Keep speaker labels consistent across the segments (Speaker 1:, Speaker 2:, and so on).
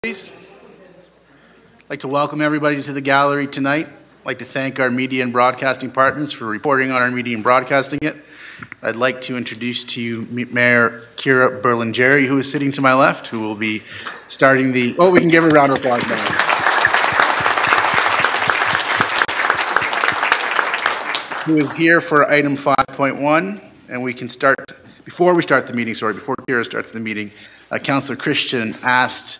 Speaker 1: Please. I'd like to welcome everybody to the gallery tonight. I'd like to thank our media and broadcasting partners for reporting on our media and broadcasting it. I'd like to introduce to you Mayor Kira Berlingeri, who is sitting to my left, who will be starting the... Oh, we can give her a round of applause now. Who is here for item 5.1, and we can start... Before Kira starts the meeting, Councillor Christian asked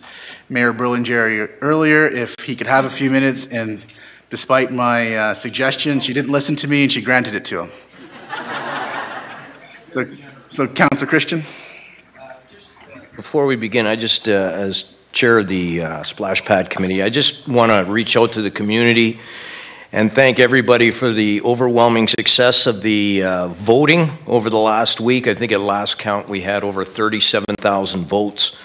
Speaker 1: Mayor Berlingeri earlier if he could have a few minutes, and despite my suggestion, she didn't listen to me and she granted it to him. So Councillor Christian?
Speaker 2: Before we begin, I just, as chair of the Splash Pad Committee, I just want to reach out to the community and thank everybody for the overwhelming success of the voting over the last week. I think at last count we had over 37,000 votes.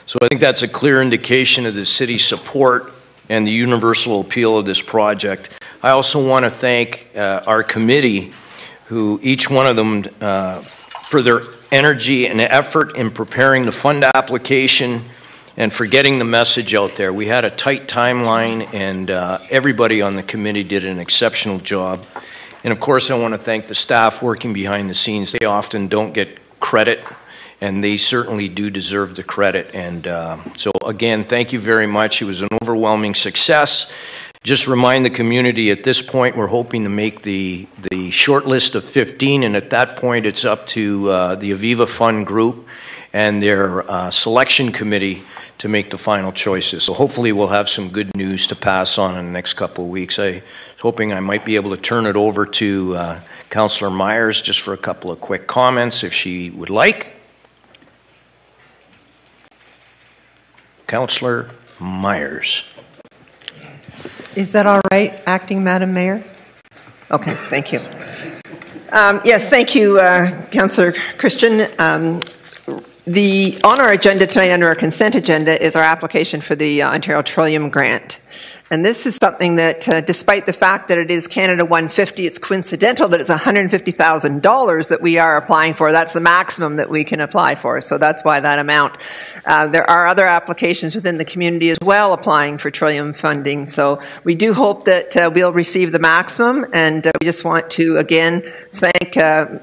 Speaker 2: So I think that's a clear indication of the city's support and the universal appeal of this project. I also want to thank our committee, who each one of them for their energy and effort in preparing the fund application and for getting the message out there. We had a tight timeline, and everybody on the committee did an exceptional job. And of course, I want to thank the staff working behind the scenes. They often don't get credit, and they certainly do deserve the credit. And so again, thank you very much. It was an overwhelming success. Just remind the community at this point, we're hoping to make the short list of 15, and at that point, it's up to the Aviva Fund group and their selection committee to make the final choices. So hopefully we'll have some good news to pass on in the next couple of weeks. I was hoping I might be able to turn it over to Councillor Myers just for a couple of quick comments if she would like. Councillor Myers.
Speaker 3: Is that all right, Acting Madam Mayor? Okay, thank you. Yes, thank you, Councillor Christian. On our agenda tonight, under our consent agenda, is our application for the Ontario Trillium Grant. And this is something that, despite the fact that it is Canada 150, it's coincidental that it's $150,000 that we are applying for. That's the maximum that we can apply for, so that's why that amount. There are other applications within the community as well applying for Trillium funding, so we do hope that we'll receive the maximum, and we just want to, again, thank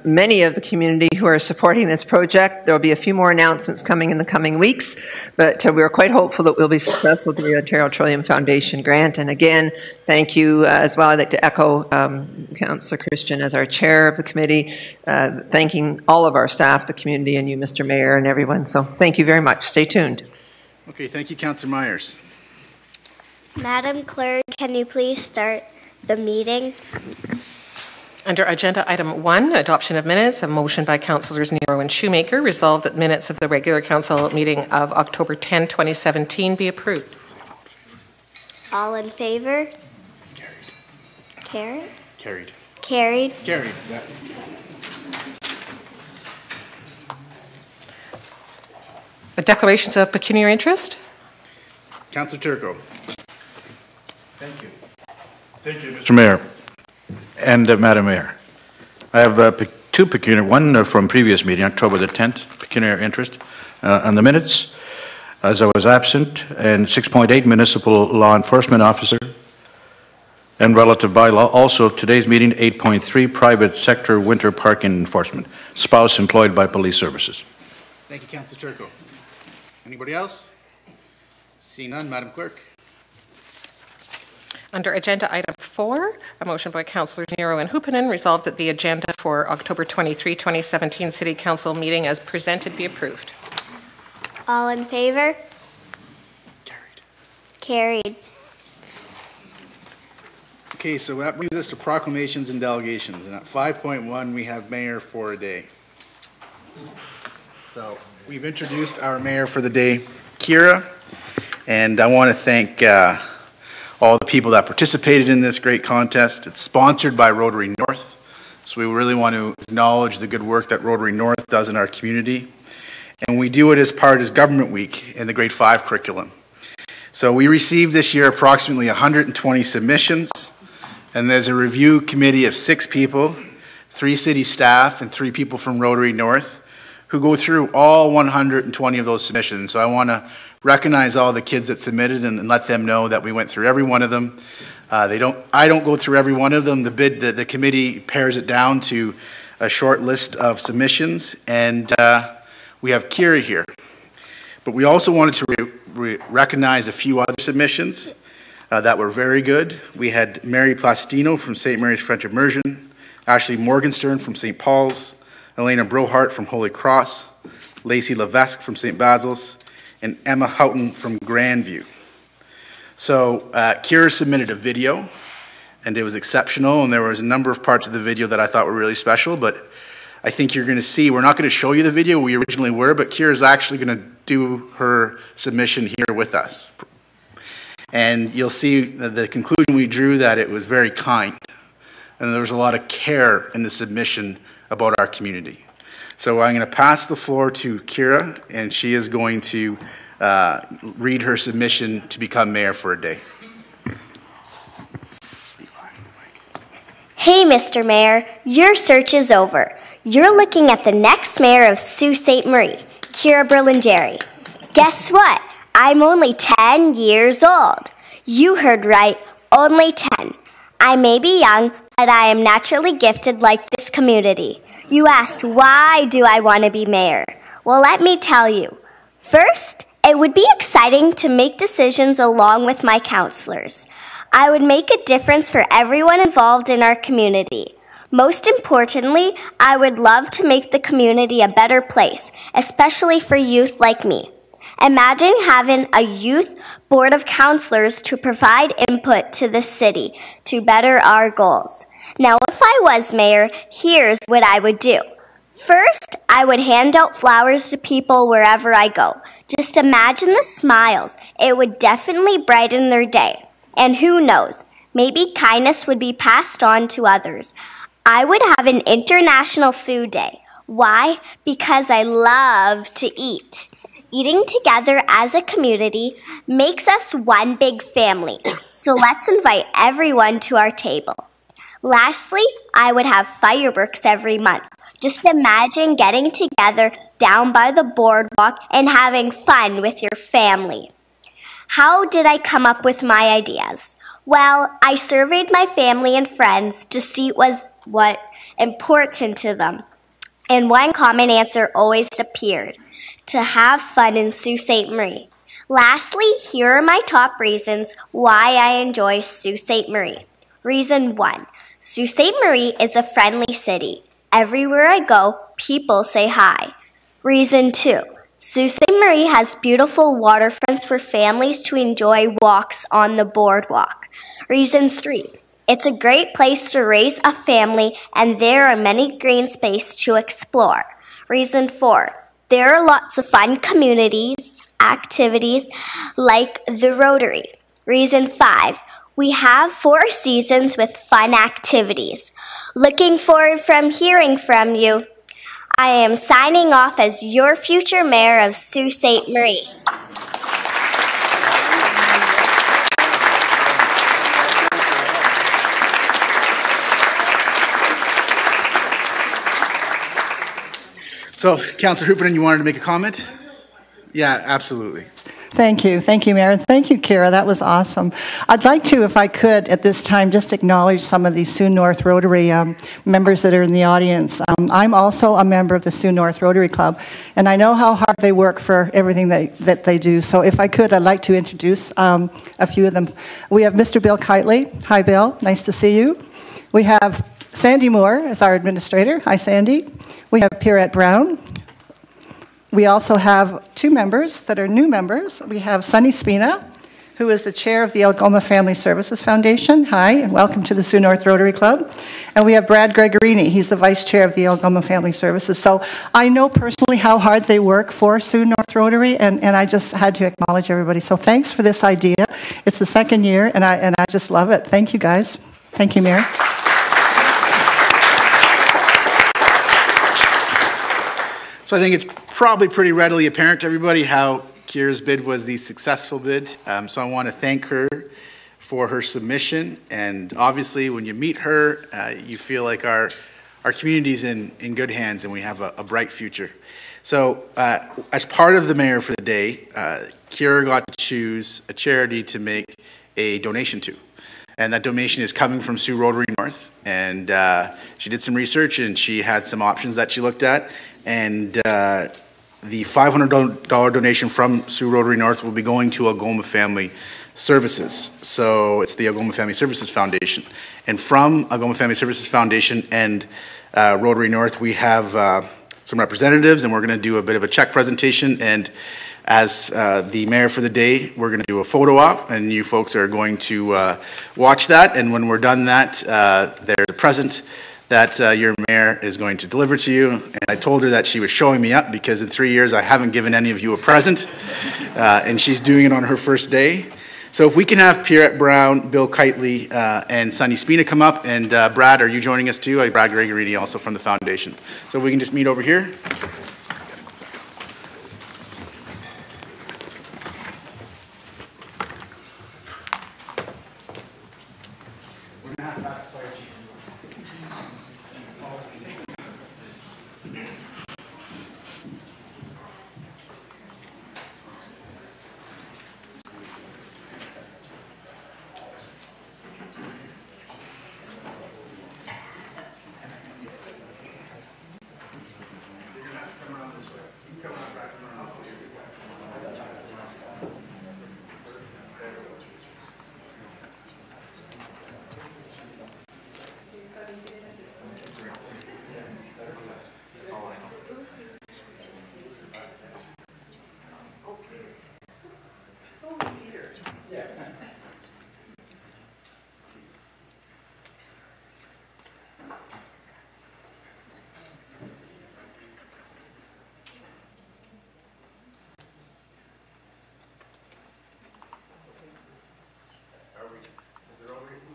Speaker 3: many of the community who are supporting this project. There will be a few more announcements coming in the coming weeks, but we're quite hopeful that we'll be successful with the Ontario Trillium Foundation grant. And again, thank you as well. I'd like to echo Councillor Christian as our chair of the committee, thanking all of our staff, the community, and you, Mr. Mayor, and everyone. So thank you very much. Stay tuned.
Speaker 1: Okay, thank you, Councillor Myers.
Speaker 4: Madam Clerk, can you please start the meeting?
Speaker 5: Under agenda item 1, adoption of minutes, a motion by Councillors Nero and Shoemaker resolved that minutes of the regular council meeting of October 10, 2017 be approved.
Speaker 4: All in favor?
Speaker 1: Carried.
Speaker 4: Carried?
Speaker 1: Carried.
Speaker 4: Carried.
Speaker 1: Carried. Yeah.
Speaker 5: The declarations of pecuniary interest.
Speaker 1: Councillor Turco.
Speaker 6: Thank you. Thank you, Mr. Mayor and Madam Mayor. I have two pecuniary, one from previous meeting, October the 10th, pecuniary interest on the minutes, as I was absent, and 6.8 municipal law enforcement officer and relative bylaw. Also, today's meeting, 8.3 private sector winter parking enforcement, spouse employed by police services.
Speaker 1: Thank you, Councillor Turco. Anybody else? See none, Madam Clerk.
Speaker 5: Under agenda item 4, a motion by Councillors Nero and Huppinen resolved that the agenda for October 23, 2017 City Council meeting as presented be approved.
Speaker 4: All in favor?
Speaker 1: Carried.
Speaker 4: Carried.
Speaker 1: Okay, so that brings us to proclamations and delegations. And at 5.1, we have mayor for a day. So we've introduced our mayor for the day, Kira, and I want to thank all the people that participated in this great contest. It's sponsored by Rotary North, so we really want to acknowledge the good work that Rotary North does in our community. And we do it as part of Government Week in the Grade 5 curriculum. So we received this year approximately 120 submissions, and there's a review committee of 6 people, 3 city staff and 3 people from Rotary North, who go through all 120 of those submissions. So I want to recognize all the kids that submitted and let them know that we went through every one of them. I don't go through every one of them. The committee pares it down to a short list of submissions, and we have Kira here. But we also wanted to recognize a few other submissions that were very good. We had Mary Plastino from St. Mary's French Immersion, Ashley Morgenstern from St. Paul's, Elena Brohart from Holy Cross, Lacey Levesque from St. Basil's, and Emma Houghton from Grandview. So Kira submitted a video, and it was exceptional, and there was a number of parts of the video that I thought were really special, but I think you're going to see, we're not going to show you the video, we originally were, but Kira's actually going to do her submission here with us. And you'll see the conclusion we drew, that it was very kind, and there was a lot of care in the submission about our community. So I'm going to pass the floor to Kira, and she is going to read her submission to become mayor for a day.
Speaker 4: Hey, Mr. Mayor, your search is over. You're looking at the next mayor of Sault Ste. Marie, Kira Berlingeri. Guess what? I'm only 10 years old. You heard right, only 10. I may be young, but I am naturally gifted like this community. You asked, why do I want to be mayor? Well, let me tell you. First, it would be exciting to make decisions along with my counselors. I would make a difference for everyone involved in our community. Most importantly, I would love to make the community a better place, especially for youth like me. Imagine having a youth board of counselors to provide input to the city to better our goals. Now, if I was mayor, here's what I would do. First, I would hand out flowers to people wherever I go. Just imagine the smiles. It would definitely brighten their day. And who knows, maybe kindness would be passed on to others. I would have an International Food Day. Why? Because I love to eat. Eating together as a community makes us one big family. So let's invite everyone to our table. Lastly, I would have fireworks every month. Just imagine getting together down by the boardwalk and having fun with your family. How did I come up with my ideas? Well, I surveyed my family and friends to see what important to them. And one common answer always appeared: to have fun in Sault Ste. Marie. Lastly, here are my top reasons why I enjoy Sault Ste. Marie. Reason 1. Sault Ste. Marie is a friendly city. Everywhere I go, people say hi. Reason 2. Sault Ste. Marie has beautiful waterfronts for families to enjoy walks on the boardwalk. Reason 3. It's a great place to raise a family, and there are many green spaces to explore. Reason 4. There are lots of fun communities, activities like the Rotary. Reason 5. We have 4 seasons with fun activities. Looking forward from hearing from you. I am signing off as your future mayor of Sault Ste. Marie.
Speaker 1: So, Councillor Hooperton, you wanted to make a comment? Yeah, absolutely.
Speaker 7: Thank you, Mayor. And thank you, Kira. That was awesome. I'd like to, if I could, at this time, just acknowledge some of these Sault North Rotary members that are in the audience. I'm also a member of the Sault North Rotary Club, and I know how hard they work for everything that they do. So if I could, I'd like to introduce a few of them. We have Mr. Bill Kitely. Hi, Bill. Nice to see you. We have Sandy Moore as our administrator. Hi, Sandy. We have Pierrette Brown. We also have 2 members that are new members. We have Sunny Spina, who is the chair of the Algoma Family Services Foundation. Hi, and welcome to the Sault North Rotary Club. And we have Brad Gregorini. He's the vice chair of the Algoma Family Services. So I know personally how hard they work for Sault North Rotary, and I just had to acknowledge everybody. So thanks for this idea. It's the 2nd year, and I just love it. Thank you, guys. Thank you, Mayor.
Speaker 1: So I think it's probably pretty readily apparent to everybody how Kira's bid was the successful bid. So I want to thank her for her submission. And obviously, when you meet her, you feel like our community's in good hands and we have a bright future. So as part of the Mayor for the Day, Kira got to choose a charity to make a donation to. And that donation is coming from Sault Rotary North. And she did some research and she had some options that she looked at. And the $500 donation from Sault Rotary North will be going to Algoma Family Services. So it's the Algoma Family Services Foundation. And from Algoma Family Services Foundation and Rotary North, we have some representatives, and we're going to do a bit of a check presentation. And as the Mayor for the Day, we're going to do a photo op, and you folks are going to watch that. And when we're done that, there's a present that your Mayor is going to deliver to you. And I told her that she was showing me up because in 3 years I haven't given any of you a present, and she's doing it on her first day. So if we can have Pierrette Brown, Bill Kitely, and Sunny Spina come up, and Brad, are you joining us too? Brad Gregorini, also from the foundation. So if we can just meet over here.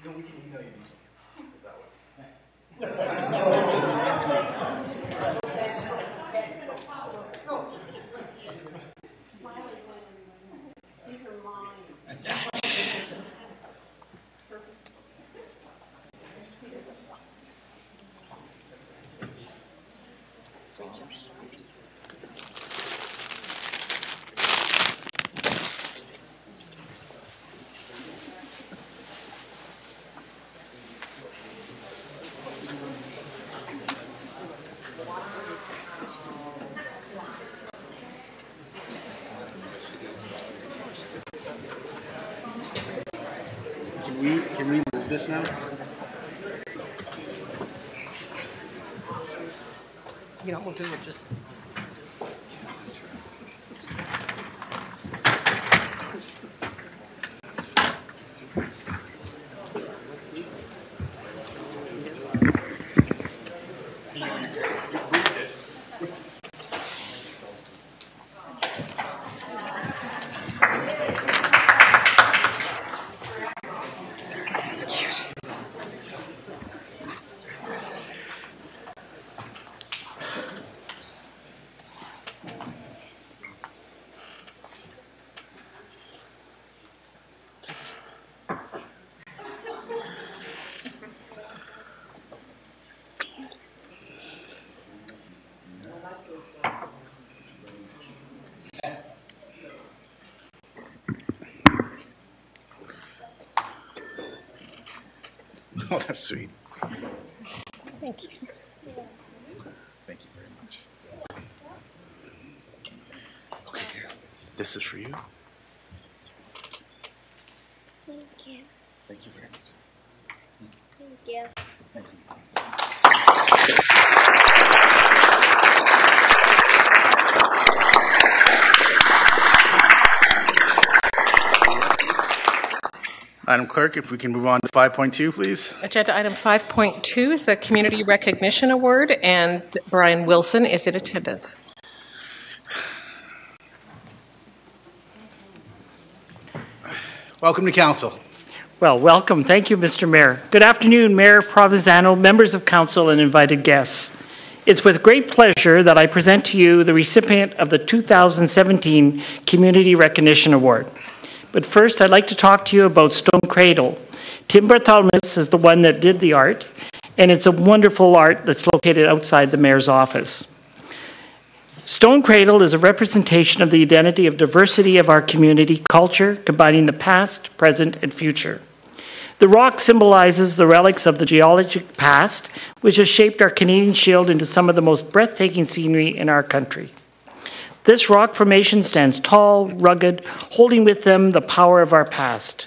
Speaker 1: We can email you these ones that way. These are mine. Can we lose this now?
Speaker 5: You know, we'll do it just...
Speaker 1: Oh, that's sweet.
Speaker 5: Thank you.
Speaker 1: Thank you very much. Okay, here. This is for you.
Speaker 4: Thank you.
Speaker 1: Thank you very much.
Speaker 4: Thank you.
Speaker 1: Thank you. Madam Clerk, if we can move on to 5.2, please.
Speaker 5: Agenda item 5.2 is the Community Recognition Award, and Brian Wilson is in attendance.
Speaker 1: Welcome to Council.
Speaker 8: Well, welcome. Thank you, Mr. Mayor. Good afternoon, Mayor Provenzano, members of Council, and invited guests. It's with great pleasure that I present to you the recipient of the 2017 Community Recognition Award. But first, I'd like to talk to you about Stone Cradle. Tim Barthelmess is the one that did the art, and it's a wonderful art that's located outside the Mayor's office. Stone Cradle is a representation of the identity of diversity of our community culture, combining the past, present, and future. The rock symbolizes the relics of the geologic past, which has shaped our Canadian Shield into some of the most breathtaking scenery in our country. This rock formation stands tall, rugged, holding with them the power of our past.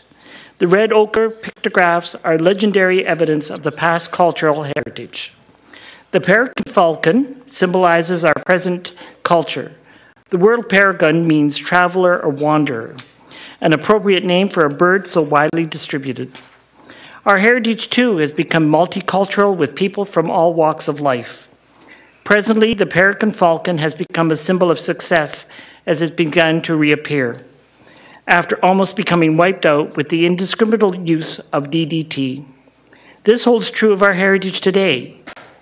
Speaker 8: The red ochre pictographs are legendary evidence of the past cultural heritage. The peregrine falcon symbolizes our present culture. The word peregrine means traveler or wanderer, an appropriate name for a bird so widely distributed. Our heritage, too, has become multicultural with people from all walks of life. Presently, the peregrine falcon has become a symbol of success as it's begun to reappear, after almost becoming wiped out with the indiscriminate use of DDT. This holds true of our heritage today.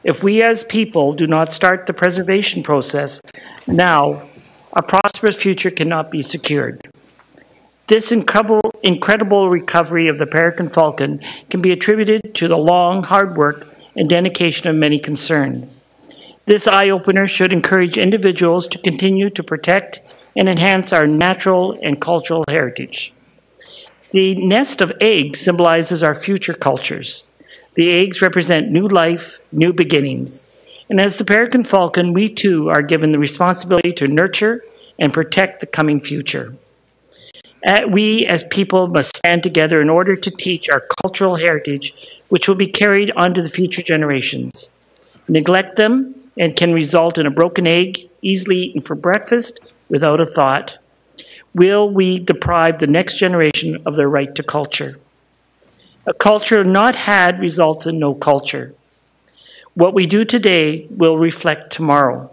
Speaker 8: If we as people do not start the preservation process now, a prosperous future cannot be secured. This incredible recovery of the peregrine falcon can be attributed to the long, hard work and dedication of many concerned. This eye-opener should encourage individuals to continue to protect and enhance our natural and cultural heritage. The nest of eggs symbolizes our future cultures. The eggs represent new life, new beginnings. And as the peregrine falcon, we too are given the responsibility to nurture and protect the coming future. We as people must stand together in order to teach our cultural heritage, which will be carried on to the future generations. Neglect them and can result in a broken egg, easily eaten for breakfast without a thought. Will we deprive the next generation of their right to culture? A culture not had results in no culture. What we do today will reflect tomorrow.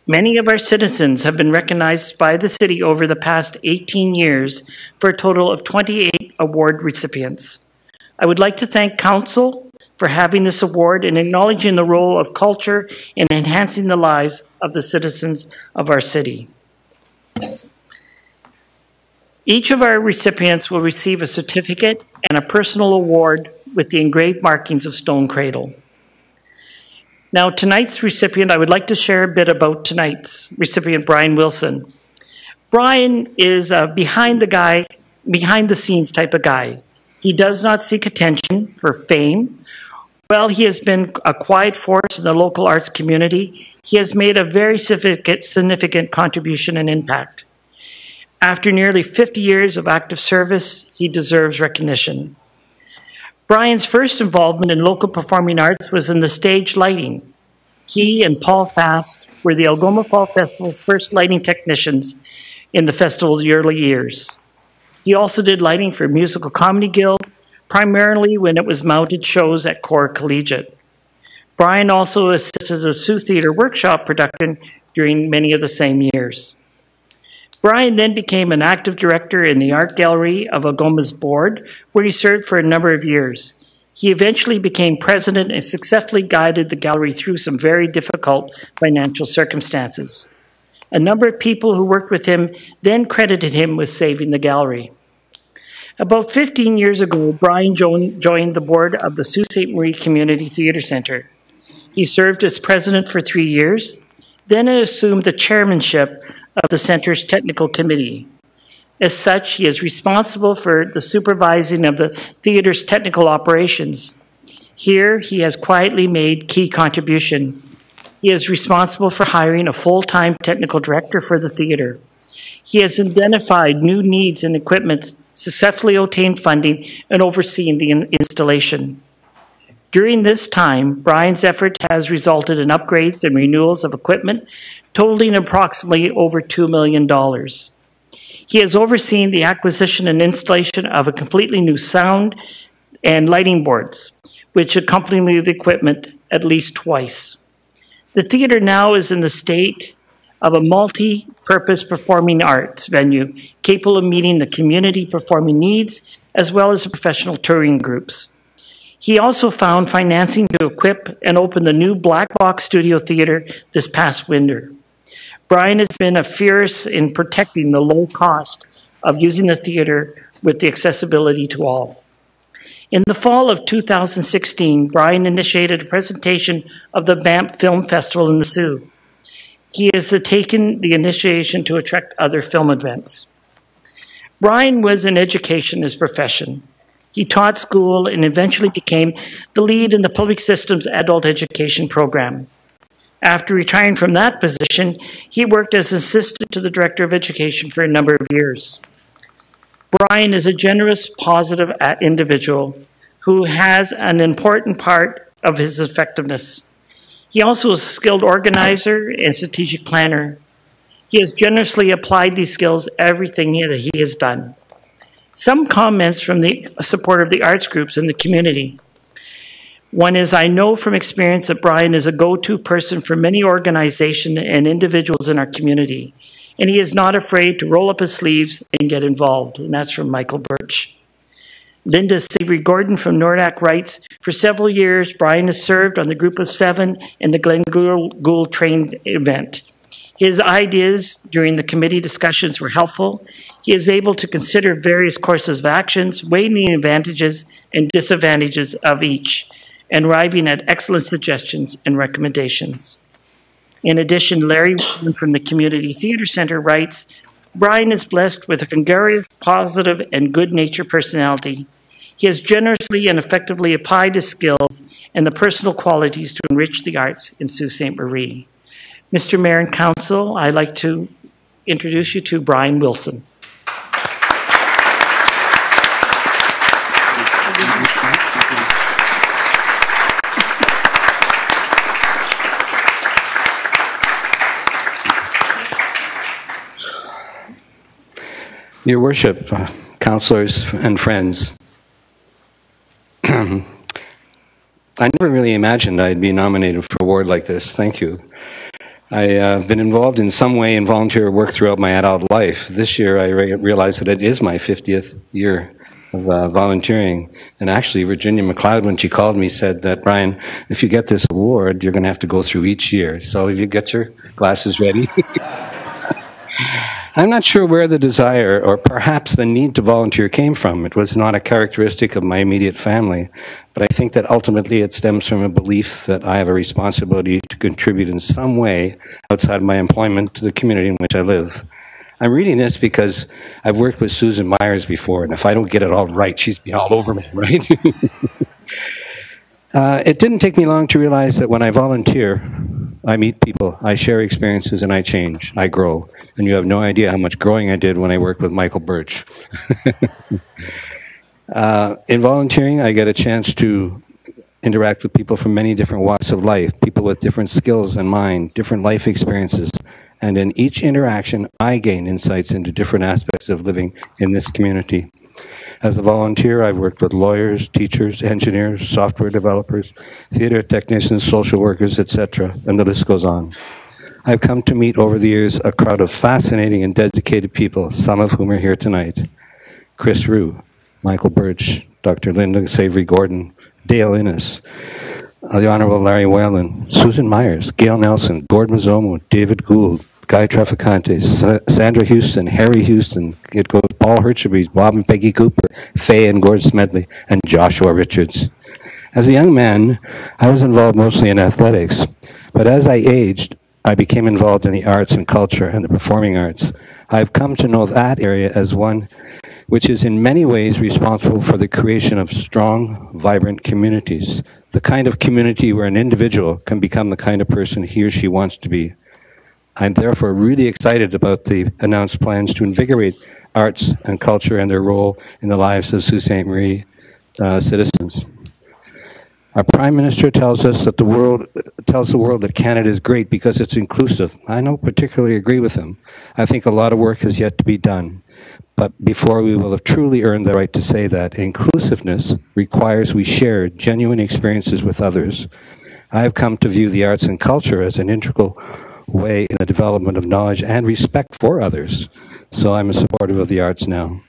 Speaker 8: Many of our citizens have been recognized by the city over the past 18 years for a total of 28 award recipients. I would like to thank Council for having this award and acknowledging the role of culture in enhancing the lives of the citizens of our city. Each of our recipients will receive a certificate and a personal award with the engraved markings of Stone Cradle. Now, tonight's recipient, I would like to share a bit about tonight's recipient, Brian Wilson. Brian is a behind-the-scenes type of guy. He does not seek attention for fame. While he has been a quiet force in the local arts community, he has made a very significant contribution and impact. After nearly 50 years of active service, he deserves recognition. Brian's first involvement in local performing arts was in the stage lighting. He and Paul Fast were the Algoma Fall Festival's first lighting technicians in the festival's early years. He also did lighting for Musical Comedy Guild, primarily when it was mounted shows at Core Collegiate. Brian also assisted the Sioux Theatre workshop production during many of the same years. Brian then became an active director in the art gallery of Algoma's board, where he served for a number of years. He eventually became president and successfully guided the gallery through some very difficult financial circumstances. A number of people who worked with him then credited him with saving the gallery. About 15 years ago, Brian joined the board of the Sault Ste. Marie Community Theatre Centre. He served as president for 3 years, then assumed the chairmanship of the Centre's technical committee. As such, he is responsible for the supervising of the theatre's technical operations. Here, he has quietly made key contribution. He is responsible for hiring a full-time technical director for the theatre. He has identified new needs and equipment, successfully obtained funding, and overseen the installation. During this time, Brian's effort has resulted in upgrades and renewals of equipment totaling approximately over $2 million. He has overseen the acquisition and installation of a completely new sound and lighting boards, which accompany the equipment at least twice. The theatre now is in the state of a multi-purpose performing arts venue capable of meeting the community performing needs as well as the professional touring groups. He also found financing to equip and open the new Black Box Studio Theatre this past winter. Brian has been a fierce in protecting the low cost of using the theatre with the accessibility to all. In the fall of 2016, Brian initiated a presentation of the Banff Film Festival in the Sioux. He has taken the initiation to attract other film events. Brian was in education as profession. He taught school and eventually became the lead in the public system's adult education program. After retiring from that position, he worked as assistant to the director of education for a number of years. Brian is a generous, positive individual who has an important part of his effectiveness. He also is a skilled organizer and strategic planner. He has generously applied these skills to everything that he has done. Some comments from the support of the arts groups in the community. One is, I know from experience that Brian is a go-to person for many organizations and individuals in our community, and he is not afraid to roll up his sleeves and get involved, and that's from Michael Birch. Linda Savory Gordon from Nordac writes, for several years, Brian has served on the Group of Seven in the Glen Gould train event. His ideas during the committee discussions were helpful. He is able to consider various courses of actions, weighing the advantages and disadvantages of each, and arriving at excellent suggestions and recommendations. In addition, Larry from the Community Theatre Centre writes, Brian is blessed with a gregarious, positive, and good-natured personality. He has generously and effectively applied his skills and the personal qualities to enrich the arts in Sault Ste. Marie. Mr. Mayor and Council, I'd like to introduce you to Brian Wilson.
Speaker 9: Your Worship, councillors and friends, I never really imagined I'd be nominated for an award like this. Thank you. I've been involved in some way in volunteer work throughout my adult life. This year I realized that it is my 50th year of volunteering. And actually, Virginia McLeod, when she called me, said that, Brian, if you get this award, you're going to have to go through each year. So if you get your glasses ready. I'm not sure where the desire or perhaps the need to volunteer came from. It was not a characteristic of my immediate family, but I think that ultimately it stems from a belief that I have a responsibility to contribute in some way outside my employment to the community in which I live. I'm reading this because I've worked with Susan Myers before, and if I don't get it all right, she's been all over me, right? It didn't take me long to realize that when I volunteer, I meet people, I share experiences, and I change, I grow. And you have no idea how much growing I did when I worked with Michael Birch. In volunteering, I get a chance to interact with people from many different walks of life, people with different skills than mine, different life experiences. And in each interaction, I gain insights into different aspects of living in this community. As a volunteer, I've worked with lawyers, teachers, engineers, software developers, theater technicians, social workers, etc., and the list goes on. I've come to meet over the years a crowd of fascinating and dedicated people, some of whom are here tonight. Chris Rue, Michael Birch, Dr. Linda Savory Gordon, Dale Innes, the Honorable Larry Whalen, Susan Myers, Gail Nelson, Gord Mazzomo, David Gould, Guy Traficante, Sandra Houston, Harry Houston, it goes Paul Hirschby, Bob and Peggy Cooper, Faye and Gord Smedley, and Joshua Richards. As a young man, I was involved mostly in athletics, but as I aged, I became involved in the arts and culture and the performing arts. I've come to know that area as one which is in many ways responsible for the creation of strong, vibrant communities, the kind of community where an individual can become the kind of person he or she wants to be. I'm therefore really excited about the announced plans to invigorate arts and culture and their role in the lives of Sault Ste. Marie citizens. Our Prime Minister tells us that the world that Canada is great because it's inclusive. I don't particularly agree with him. I think a lot of work has yet to be done. But before we will have truly earned the right to say that, inclusiveness requires we share genuine experiences with others. I have come to view the arts and culture as an integral way in the development of knowledge and respect for others. So I'm a supporter of the arts now.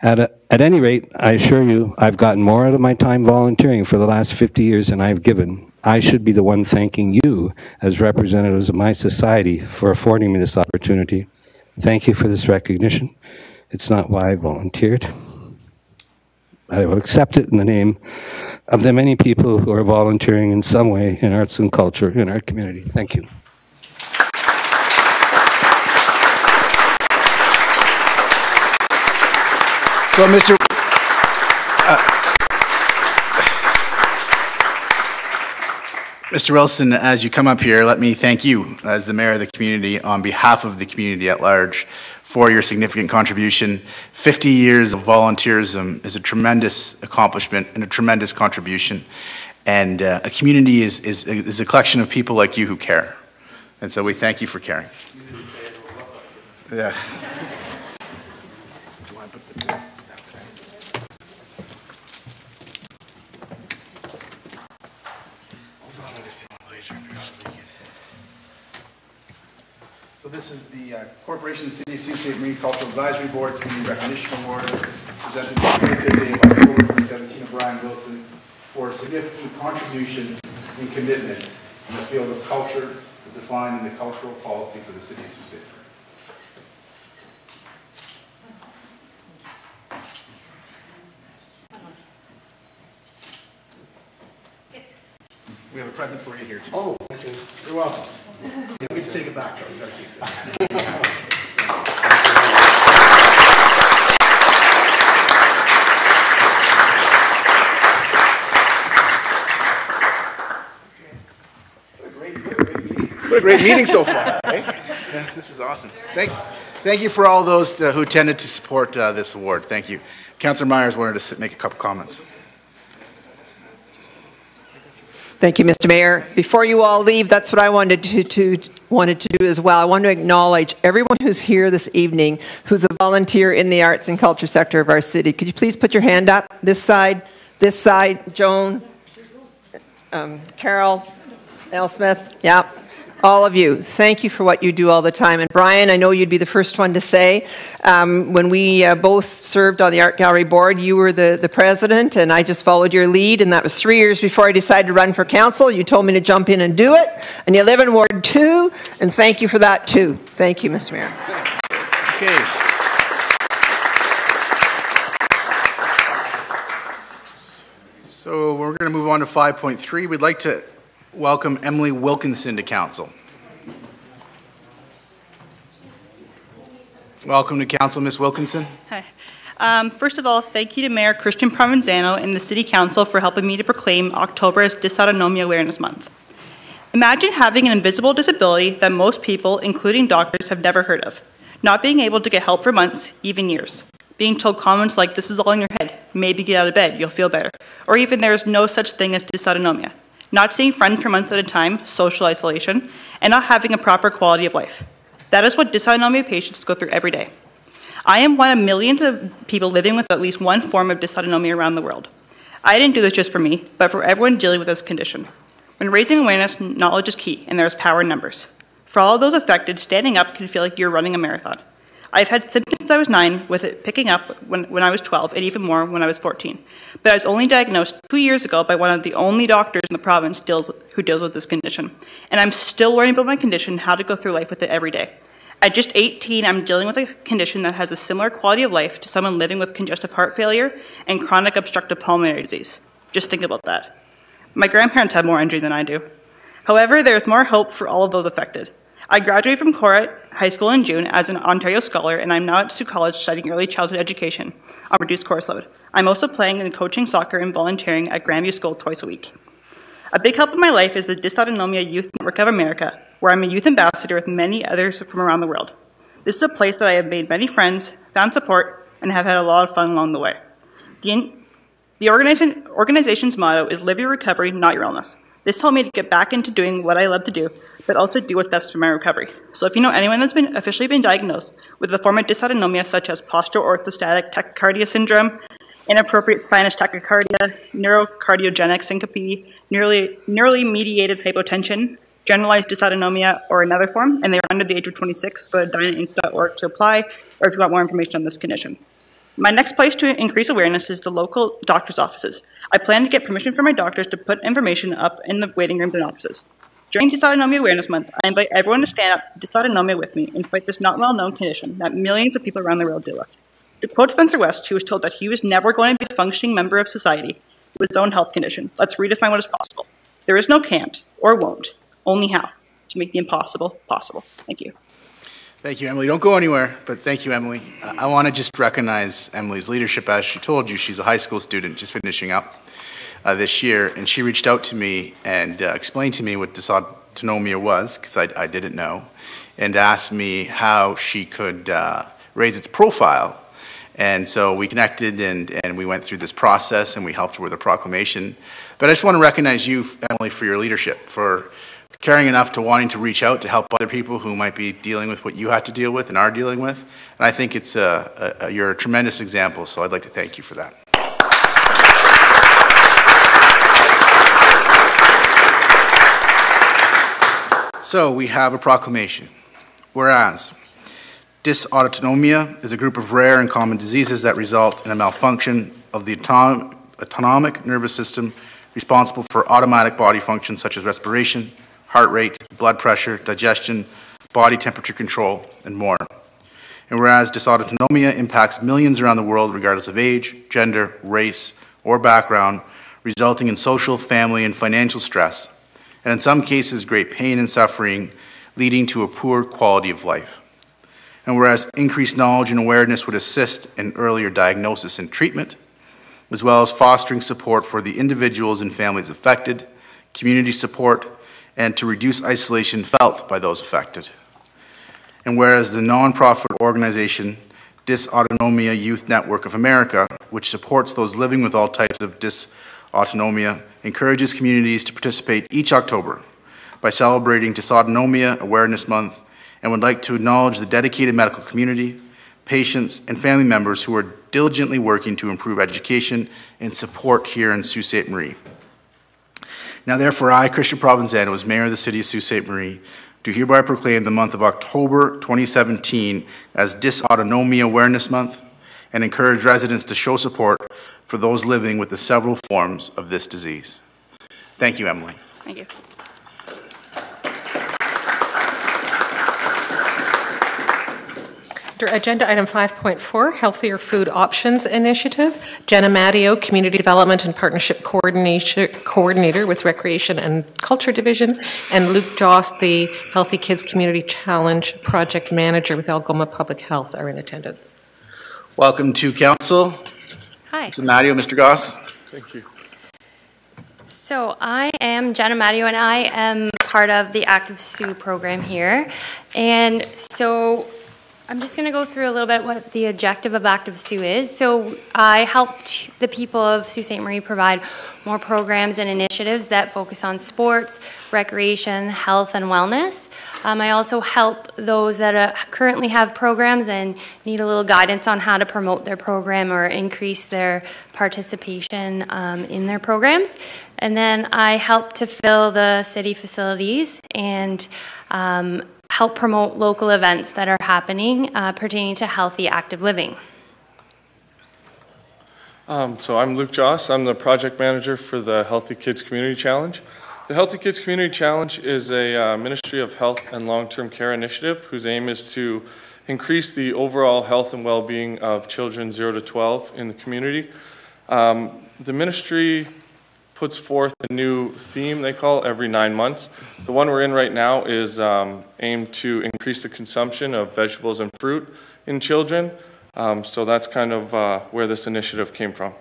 Speaker 9: At any rate, I assure you, I've gotten more out of my time volunteering for the last 50 years than I've given. I should be the one thanking you as representatives of my society for affording me this opportunity. Thank you for this recognition. It's not why I volunteered. I will accept it in the name of the many people who are volunteering in some way in arts and culture in our community. Thank you.
Speaker 1: So, Mr. Wilson, as you come up here, let me thank you as the mayor of the community on behalf of the community at large for your significant contribution. 50 years of volunteerism is a tremendous accomplishment and a tremendous contribution. And a community is a collection of people like you who care. And so we thank you for caring. Yeah. So this is the Corporation of the City of Sault Ste. Marine Cultural Advisory Board Community Recognition Award presented on the 23rd day of October 2017 to Brian Wilson for a significant contribution and commitment in the field of culture, defining the cultural policy for the City of Sault Ste. We have a present for you here too. Oh, thank you. You're welcome. You can take it back, though. You gotta keep it. What a great meeting so far, right? Yeah, this is awesome. Thank you for all those who tended to support this award. Thank you. Councillor Myers wanted to make a couple comments.
Speaker 3: Thank you, Mr. Mayor. Before you all leave, that's what I wanted to do as well. I want to acknowledge everyone who's here this evening who's a volunteer in the arts and culture sector of our city. Could you please put your hand up? This side, Joan, Carol, L. Smith, yeah. All of you, thank you for what you do all the time. And Brian, I know you'd be the first one to say, when we both served on the Art Gallery board, you were the president, and I just followed your lead, and that was 3 years before I decided to run for council. You told me to jump in and do it, and you live in Ward 2, and thank you for that too. Thank you, Mr. Mayor.
Speaker 1: Okay. So we're going to move on to 5.3. We'd like to welcome Emily Wilkinson to council. Welcome to council, Ms. Wilkinson.
Speaker 10: Hi. First of all, thank you to Mayor Christian Provenzano and the City Council for helping me to proclaim October as Dysautonomia Awareness Month. Imagine having an invisible disability that most people, including doctors, have never heard of. Not being able to get help for months, even years. Being told comments like, this is all in your head, maybe get out of bed, you'll feel better. Or even there is no such thing as dysautonomia. Not seeing friends for months at a time, social isolation, and not having a proper quality of life. That is what dysautonomia patients go through every day. I am one of millions of people living with at least one form of dysautonomia around the world. I didn't do this just for me, but for everyone dealing with this condition. When raising awareness, knowledge is key, and there is power in numbers. For all of those affected, standing up can feel like you're running a marathon. I've had symptoms since I was 9, with it picking up when I was 12, and even more when I was 14. But I was only diagnosed 2 years ago by one of the only doctors in the province who deals with this condition. And I'm still learning about my condition, how to go through life with it every day. At just 18, I'm dealing with a condition that has a similar quality of life to someone living with congestive heart failure and chronic obstructive pulmonary disease. Just think about that. My grandparents had more injury than I do. However, there is more hope for all of those affected. I graduated from Corat High School in June as an Ontario Scholar, and I'm now at Sault College studying early childhood education on reduced course load. I'm also playing and coaching soccer and volunteering at Grandview School twice a week. A big help in my life is the Dysautonomia Youth Network of America, where I'm a youth ambassador with many others from around the world. This is a place that I have made many friends, found support, and have had a lot of fun along the way. The organization's motto is live your recovery, not your illness. This helped me to get back into doing what I love to do, but also do what's best for my recovery. So if you know anyone that's officially been diagnosed with a form of dysautonomia such as postural orthostatic tachycardia syndrome, inappropriate sinus tachycardia, neurocardiogenic syncope, neurally mediated hypotension, generalized dysautonomia, or another form, and they are under the age of 26, go to dynainc.org to apply, or if you want more information on this condition. My next place to increase awareness is the local doctor's offices. I plan to get permission from my doctors to put information up in the waiting rooms and offices. During Dysautonomia Awareness Month, I invite everyone to stand up to dysautonomia with me and fight this not well-known condition that millions of people around the world deal with. To quote Spencer West, who was told that he was never going to be a functioning member of society with his own health condition, let's redefine what is possible. There is no can't or won't, only how, to make the impossible possible. Thank you.
Speaker 1: Thank you, Emily. Don't go anywhere, but thank you, Emily. I want to just recognize Emily's leadership. As she told you, she's a high school student just finishing up this year, and she reached out to me and explained to me what dysautonomia was, because I didn't know, and asked me how she could raise its profile. And so we connected and we went through this process and we helped her with a proclamation. But I just want to recognize you, Emily, for your leadership, for caring enough to wanting to reach out to help other people who might be dealing with what you had to deal with and are dealing with. And I think it's you're a tremendous example, so I'd like to thank you for that. So we have a proclamation. Whereas dysautonomia is a group of rare and common diseases that result in a malfunction of the autonomic nervous system responsible for automatic body functions such as respiration, heart rate, blood pressure, digestion, body temperature control, and more. And whereas dysautonomia impacts millions around the world regardless of age, gender, race, or background, resulting in social, family, and financial stress, and in some cases great pain and suffering, leading to a poor quality of life. And whereas increased knowledge and awareness would assist in earlier diagnosis and treatment, as well as fostering support for the individuals and families affected, community support, and to reduce isolation felt by those affected. And whereas the nonprofit organization Dysautonomia Youth Network of America, which supports those living with all types of dysautonomia, encourages communities to participate each October by celebrating Dysautonomia Awareness Month, and would like to acknowledge the dedicated medical community, patients, and family members who are diligently working to improve education and support here in Sault Ste. Marie. Now therefore I, Christian Provenzano, as Mayor of the City of Sault Ste. Marie, do hereby proclaim the month of October 2017 as Dysautonomia Awareness Month and encourage residents to show support for those living with the several forms of this disease. Thank you, Emily.
Speaker 10: Thank you.
Speaker 5: Under Agenda Item 5.4, Healthier Food Options Initiative, Jenna Matteo, Community Development and Partnership Coordinator with Recreation and Culture Division, and Luke Joss, the Healthy Kids Community Challenge Project Manager with Algoma Public Health, are in attendance.
Speaker 1: Welcome to Council.
Speaker 11: Hi.
Speaker 1: Mr. Matteo, Mr. Goss.
Speaker 11: Thank you. So I am Jenna Matteo, and I am part of the Active Sioux program here. And so I'm just going to go through a little bit what the objective of Active Sioux is. So I helped the people of Sault Ste. Marie provide more programs and initiatives that focus on sports, recreation, health, and wellness. I also help those that currently have programs and need a little guidance on how to promote their program or increase their participation in their programs. And then I help to fill the city facilities and help promote local events that are happening pertaining to healthy, active living.
Speaker 12: So I'm Luke Joss. I'm the project manager for the Healthy Kids Community Challenge. The Healthy Kids Community Challenge is a Ministry of Health and Long-Term Care initiative whose aim is to increase the overall health and well-being of children 0 to 12 in the community. The ministry puts forth a new theme, they call, every 9 months. The one we're in right now is aimed to increase the consumption of vegetables and fruit in children. So that's kind of where this initiative came from.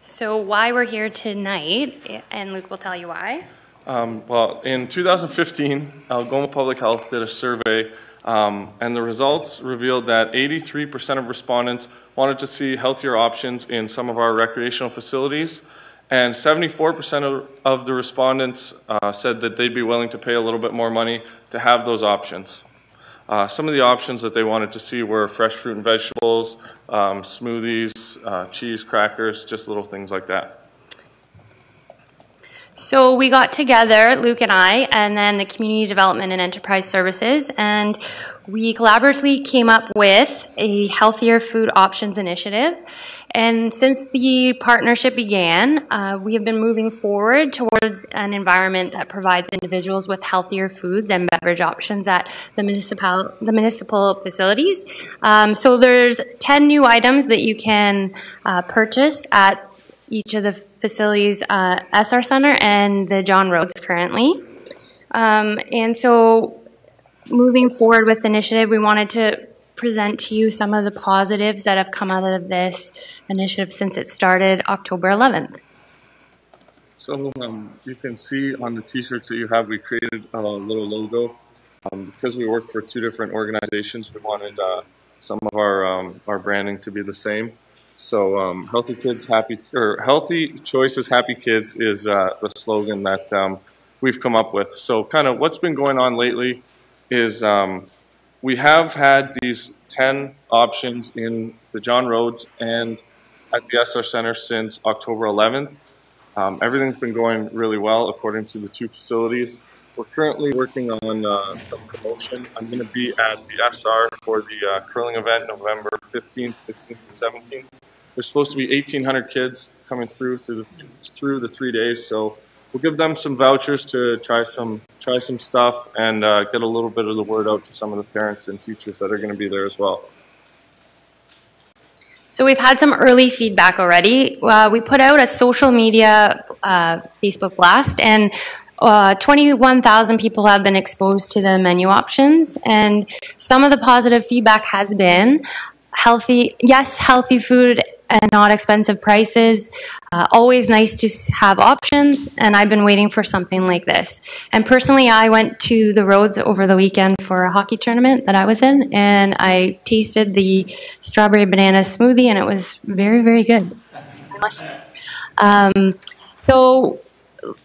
Speaker 11: So why we're here tonight, and Luke will tell you why.
Speaker 12: Well, in 2015, Algoma Public Health did a survey, and the results revealed that 83% of respondents wanted to see healthier options in some of our recreational facilities. And 74% of the respondents said that they'd be willing to pay a little bit more money to have those options. Some of the options that they wanted to see were fresh fruit and vegetables, smoothies, cheese, crackers, just little things like that.
Speaker 11: So we got together, Luke and I, and then the Community Development and Enterprise Services, and we collaboratively came up with a Healthier Food Options Initiative. And since the partnership began, we have been moving forward towards an environment that provides individuals with healthier foods and beverage options at the municipal facilities. So there's 10 new items that you can purchase at each of the facilities, SR Center and the John Rhodes currently. And so moving forward with the initiative, we wanted to present to you some of the positives that have come out of this initiative since it started October 11th.
Speaker 12: So you can see on the t-shirts that you have, we created a little logo. Because we work for two different organizations, we wanted some of our branding to be the same. So healthy kids, happy, or healthy choices, happy kids is the slogan that we've come up with. So kind of what's been going on lately is we have had these 10 options in the John Rhodes and at the SR Center since October 11th. Everything's been going really well according to the two facilities. We're currently working on some promotion. I'm going to be at the SR for the curling event November 15th, 16th, and 17th. There's supposed to be 1,800 kids coming through the 3 days, so we'll give them some vouchers to try some stuff and get a little bit of the word out to some of the parents and teachers that are going to be there as well.
Speaker 11: So we've had some early feedback already. We put out a social media Facebook blast, and 21,000 people have been exposed to the menu options, and some of the positive feedback has been healthy food and not expensive prices, always nice to have options, and I've been waiting for something like this. And personally, I went to the Rhodes over the weekend for a hockey tournament that I was in, and I tasted the strawberry banana smoothie, and it was very, very good, I must say. So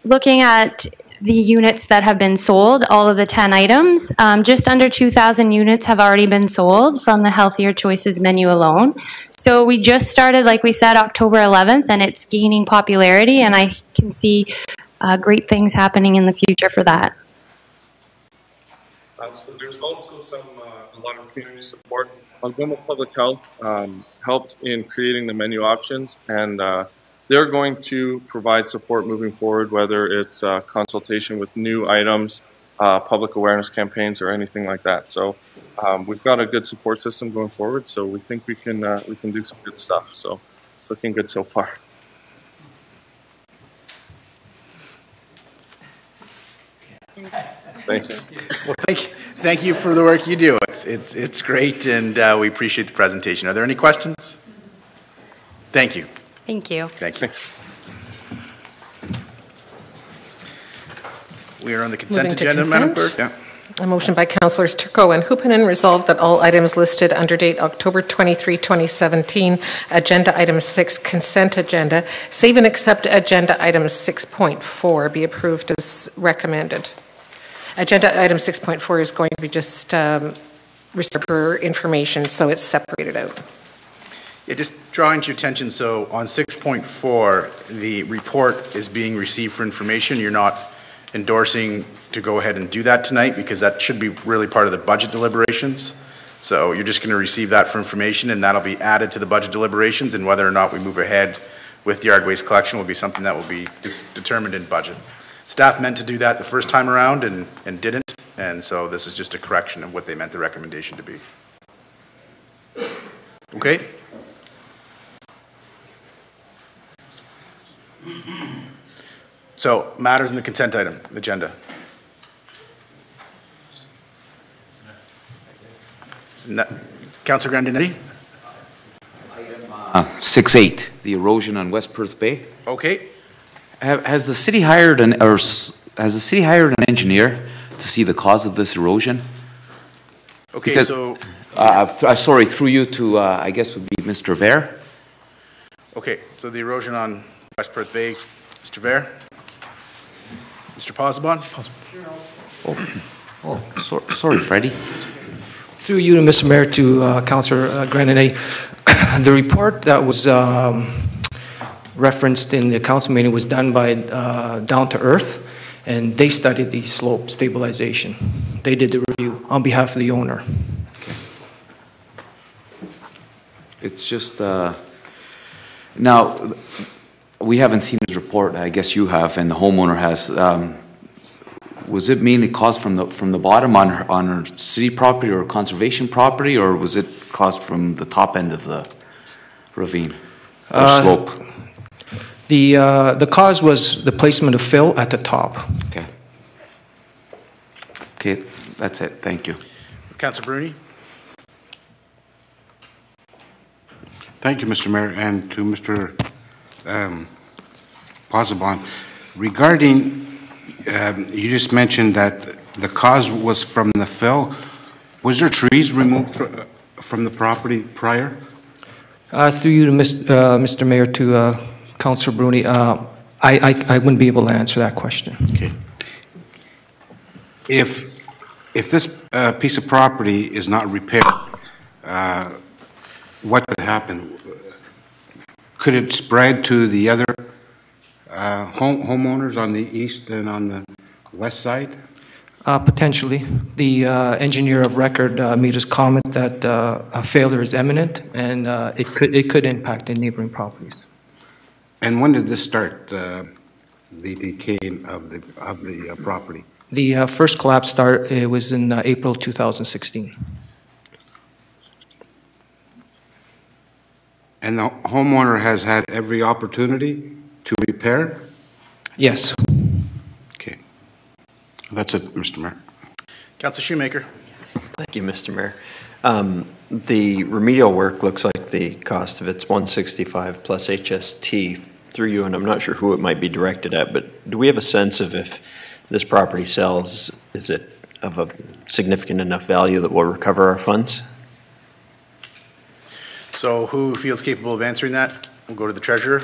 Speaker 11: looking at the units that have been sold, all of the 10 items, just under 2,000 units have already been sold from the Healthier Choices menu alone. So we just started, like we said, October 11th, and it's gaining popularity, and I can see great things happening in the future for that.
Speaker 12: So there's also a lot of community support. Algoma Public Health helped in creating the menu options, and they're going to provide support moving forward, whether it's consultation with new items, public awareness campaigns, or anything like that. So we've got a good support system going forward, so we think we can do some good stuff. So it's looking good so far. Thanks.
Speaker 1: Well, thank you for the work you do. It's great, and we appreciate the presentation. Are there any questions? Thank you.
Speaker 11: Thank you.
Speaker 1: Thank you. We are on the consent agenda, Madam Clerk. Yeah.
Speaker 5: A motion by Councillors Turcot and Hupinen resolved that all items listed under date October 23, 2017, Agenda Item 6, Consent Agenda, save and accept Agenda Item 6.4 be approved as recommended. Agenda Item 6.4 is going to be just reserved for information, so it's separated out.
Speaker 1: Yeah, just drawing to your attention, so on 6.4, the report is being received for information. You're not endorsing to go ahead and do that tonight because that should be really part of the budget deliberations. So you're just going to receive that for information, and that'll be added to the budget deliberations, and whether or not we move ahead with yard waste collection will be something that will be determined in budget. Staff meant to do that the first time around and didn't, and so this is just a correction of what they meant the recommendation to be. Okay? So, matters in the consent item agenda. Councillor Grandinetti?
Speaker 13: 6.8, the erosion on West Perth Bay.
Speaker 1: Okay.
Speaker 13: Has the city hired an engineer to see the cause of this erosion?
Speaker 1: Okay,
Speaker 13: because,
Speaker 1: so
Speaker 13: sorry, through you to I guess would be Mr. Vare.
Speaker 1: Okay, so the erosion on West Perth Bay, Mr. Vare. Mr. Posabon?
Speaker 13: Sorry, Freddie.
Speaker 14: Through you to Mr. Mayor to Councillor Grandinetti, the report that was referenced in the council meeting was done by Down to Earth, and they studied the slope stabilization. They did the review on behalf of the owner.
Speaker 13: Okay. It's just now we haven't seen his report. I guess you have, and the homeowner has. Was it mainly caused from the bottom on her city property or conservation property, or was it caused from the top end of the ravine or slope?
Speaker 14: The cause was the placement of fill at the top.
Speaker 13: Okay. Okay. That's it. Thank you.
Speaker 1: Councillor Bruni.
Speaker 15: Thank you, Mr. Mayor, and to Mr. Pozzebon. Regarding, you just mentioned that the cause was from the fill. Was there trees removed from the property prior?
Speaker 14: Through you to Mr. Mayor, to Councillor Bruni, I wouldn't be able to answer that question.
Speaker 15: Okay. If this piece of property is not repaired, what could happen? Could it spread to the other homeowners on the east and on the west side?
Speaker 14: Potentially. The engineer of record made his comment that a failure is imminent, and it could impact the neighboring properties.
Speaker 15: And when did this start, the decay of the property?
Speaker 14: The first collapse was in April 2016.
Speaker 15: And the homeowner has had every opportunity to repair?
Speaker 14: Yes.
Speaker 15: Okay. That's it, Mr. Mayor.
Speaker 1: Councillor Shoemaker.
Speaker 16: Thank you, Mr. Mayor. The remedial work looks like the cost of it's $165 plus HST through you, and I'm not sure who it might be directed at, but do we have a sense of if this property sells, is it of a significant enough value that we'll recover our funds?
Speaker 1: So who feels capable of answering that? We'll go to the treasurer.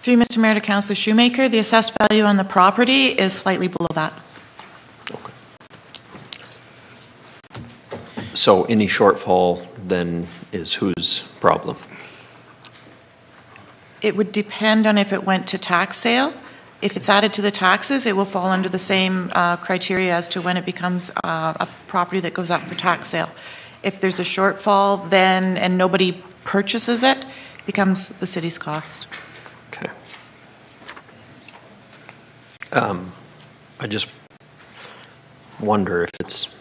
Speaker 17: Through Mr. Mayor to Councillor Shoemaker, the assessed value on the property is slightly below that.
Speaker 16: Okay. So any shortfall then is whose problem?
Speaker 17: It would depend on if it went to tax sale. If it's added to the taxes, it will fall under the same criteria as to when it becomes a property that goes up for tax sale. If there's a shortfall then and nobody purchases it, it becomes the city's cost.
Speaker 16: Okay. I just wonder if it's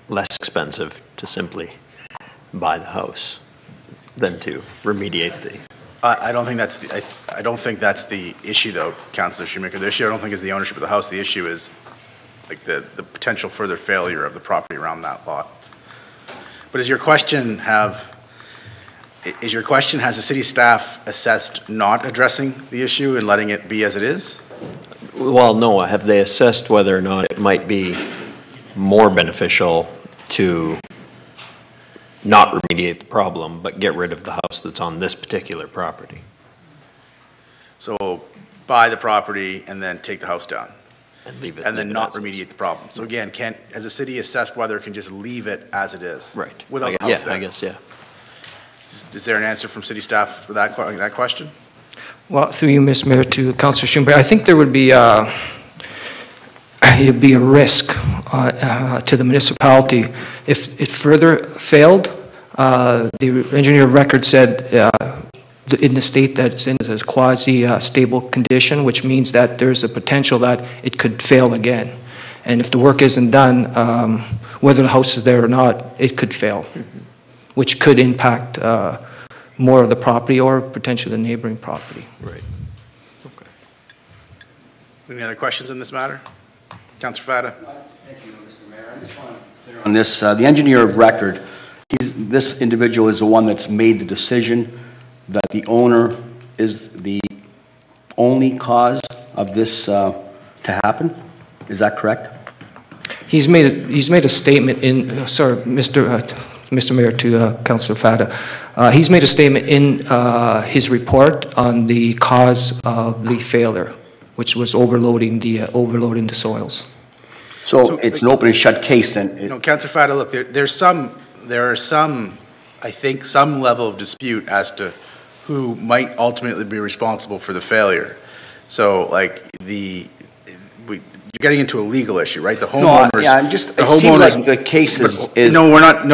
Speaker 16: less expensive to simply buy the house than to remediate the...
Speaker 1: I don't think that's the. I don't think that's the issue, though, Councillor Shoemaker. The issue I don't think is the ownership of the house. The issue is like the potential further failure of the property around that lot. But is your question has the city staff assessed not addressing the issue and letting it be as it is?
Speaker 16: Well, no. Have they assessed whether or not it might be more beneficial to not remediate the problem, but get rid of the house that's on this particular property?
Speaker 1: So buy the property and then take the house down.
Speaker 16: And leave it.
Speaker 1: And then not remediate the problem. So again, has the city assessed whether it can just leave it as it is?
Speaker 16: Right.
Speaker 1: Without the house there?
Speaker 16: I guess, yeah.
Speaker 1: Is there an answer from city staff for that question?
Speaker 14: Well, through you, Mr. Mayor, to Councillor Shoemaker, I think there would be it'd be a risk to the municipality if it further failed. The engineer of record said in the state that it's in a quasi-stable condition, which means that there's a potential that it could fail again. And if the work isn't done, whether the house is there or not, it could fail, which could impact more of the property or potentially the neighboring property.
Speaker 16: Right. Okay.
Speaker 1: Any other questions on this matter? Councillor Fata.
Speaker 18: Thank you, Mr. Mayor. I just want to clear on this. The engineer of record, this individual is the one that's made the decision that the owner is the only cause of this to happen. Is that correct?
Speaker 14: He's made a statement in. Sorry, Mr. Mayor, to Councillor Fata. He's made a statement in his report on the cause of the failure, which was overloading the soils.
Speaker 18: So it's an open and shut case then?
Speaker 1: No, Councillor Fata, look, there are some, I think, some level of dispute as to who might ultimately be responsible for the failure. So, like, you're getting into a legal issue, right? The homeowners.
Speaker 18: No, yeah, it seems like the case is...
Speaker 1: No, we're not,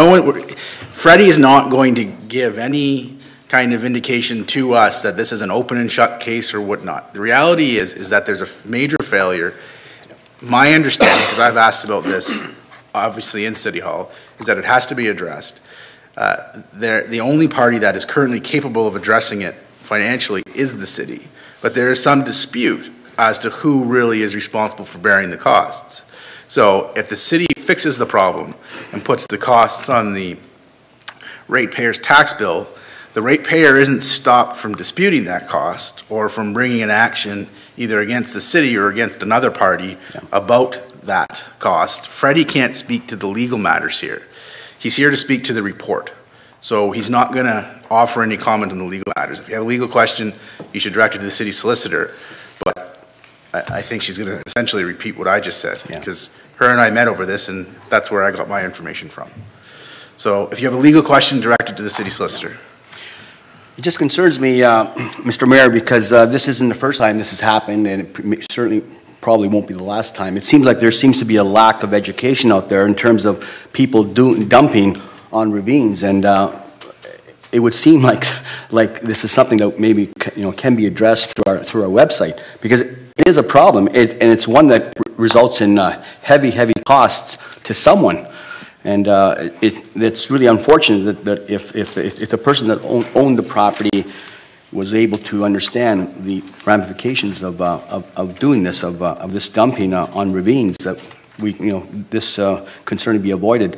Speaker 1: Freddie is not going to give any kind of indication to us that this is an open and shut case or whatnot. The reality is that there's a major failure. My understanding, because I've asked about this, obviously in City Hall, is that it has to be addressed. The only party that is currently capable of addressing it financially is the city. But there is some dispute as to who really is responsible for bearing the costs. So if the city fixes the problem and puts the costs on the ratepayer's tax bill, the ratepayer isn't stopped from disputing that cost or from bringing an action either against the city or against another party about that cost. Freddie can't speak to the legal matters here. He's here to speak to the report. So he's not going to offer any comment on the legal matters. If you have a legal question, you should direct it to the city solicitor. But I think she's going to essentially repeat what I just said, because her and I met over this, and that's where I got my information from. So if you have a legal question, direct it to the city solicitor.
Speaker 18: It just concerns me, Mr. Mayor, because this isn't the first time this has happened, and it certainly probably won't be the last time. It seems like there seems to be a lack of education out there in terms of people dumping on ravines, and it would seem like this is something that maybe can be addressed through our website, because it is a problem, and it's one that results in heavy costs to someone. And it's really unfortunate that if the person that owned the property was able to understand the ramifications of doing this, of this dumping on ravines, that this concern to be avoided.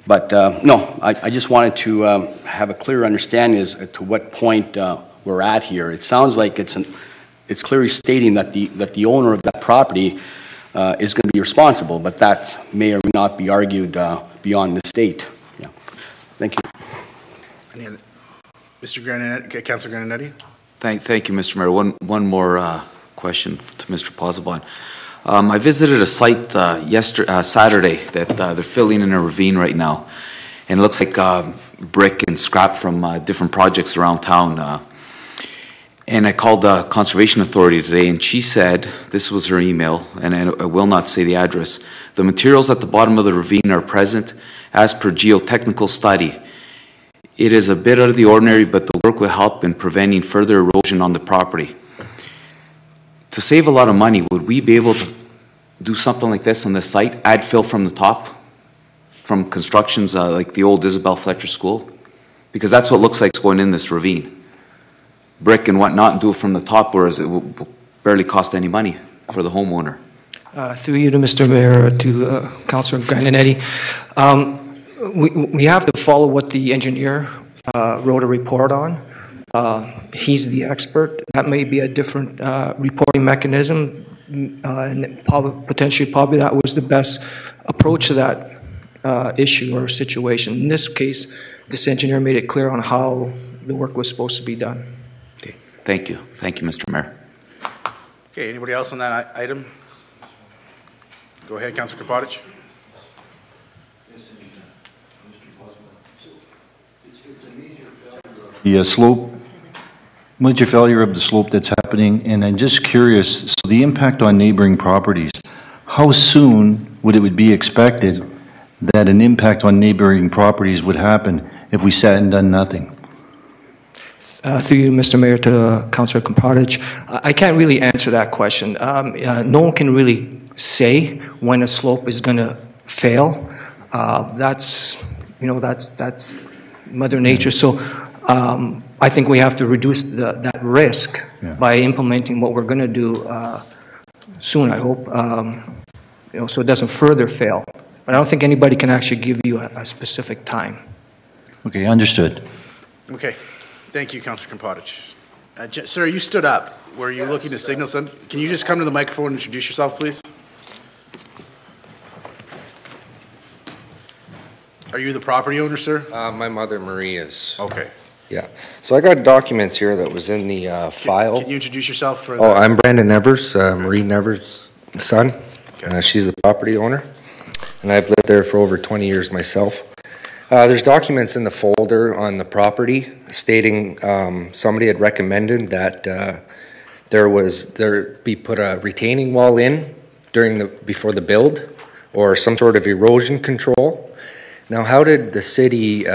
Speaker 18: But no, I just wanted to have a clear understanding as to what point we're at here. It sounds like it's clearly stating that the owner of that property is going to be responsible, but that may or may not be argued beyond the state. Yeah. Thank you.
Speaker 1: Any other? Mr. Graninetti, Councilor Graninetti?
Speaker 13: Thank you, Mr. Mayor. One more question to Mr. Pozzebon. I visited a site Saturday that they're filling in a ravine right now, and it looks like brick and scrap from different projects around town. And I called the Conservation Authority today, and she said, this was her email, and I will not say the address, the materials at the bottom of the ravine are present as per geotechnical study. It is a bit out of the ordinary, but the work will help in preventing further erosion on the property. To save a lot of money, would we be able to do something like this on this site, add fill from the top, from constructions like the old Isabel Fletcher School? Because that's what it looks like is going in this ravine. Brick and whatnot, and do it from the top, whereas it will barely cost any money for the homeowner.
Speaker 14: Through you to Mr. Mayor, to Councilor Graninetti, we have to follow what the engineer wrote a report on. He's the expert. That may be a different reporting mechanism, and potentially that was the best approach to that issue or situation. In this case, this engineer made it clear on how the work was supposed to be done.
Speaker 13: Okay. Thank you. Thank you, Mr. Mayor.
Speaker 1: Okay, anybody else on that item? Go ahead, Councilor Kropotich.
Speaker 19: The slope, major failure of the slope that's happening, and I'm just curious, so the impact on neighboring properties, how soon would it be expected that an impact on neighboring properties would happen if we sat and done nothing?
Speaker 14: Through you, Mr. Mayor, to Councilor Kropotich, I can't really answer that question. No one can really say when a slope is going to fail. That's Mother Nature. So I think we have to reduce that risk by implementing what we're going to do soon, I hope, so it doesn't further fail. But I don't think anybody can actually give you a specific time.
Speaker 19: Okay, understood.
Speaker 1: Okay. Thank you, Councilor Kropotich. Sir, you stood up. Were you looking to signal something? Can you just come to the microphone and introduce yourself, please? Are you the property owner, sir?
Speaker 20: My mother, Marie, is.
Speaker 1: Okay.
Speaker 20: Yeah. So I got documents here that was in the file.
Speaker 1: Can you introduce yourself? For
Speaker 20: I'm Brandon Nevers, Marie Nevers' son. Okay. She's the property owner, and I've lived there for over 20 years myself. There's documents in the folder on the property stating somebody had recommended that there be put a retaining wall in before the build, or some sort of erosion control. Now, how did the city,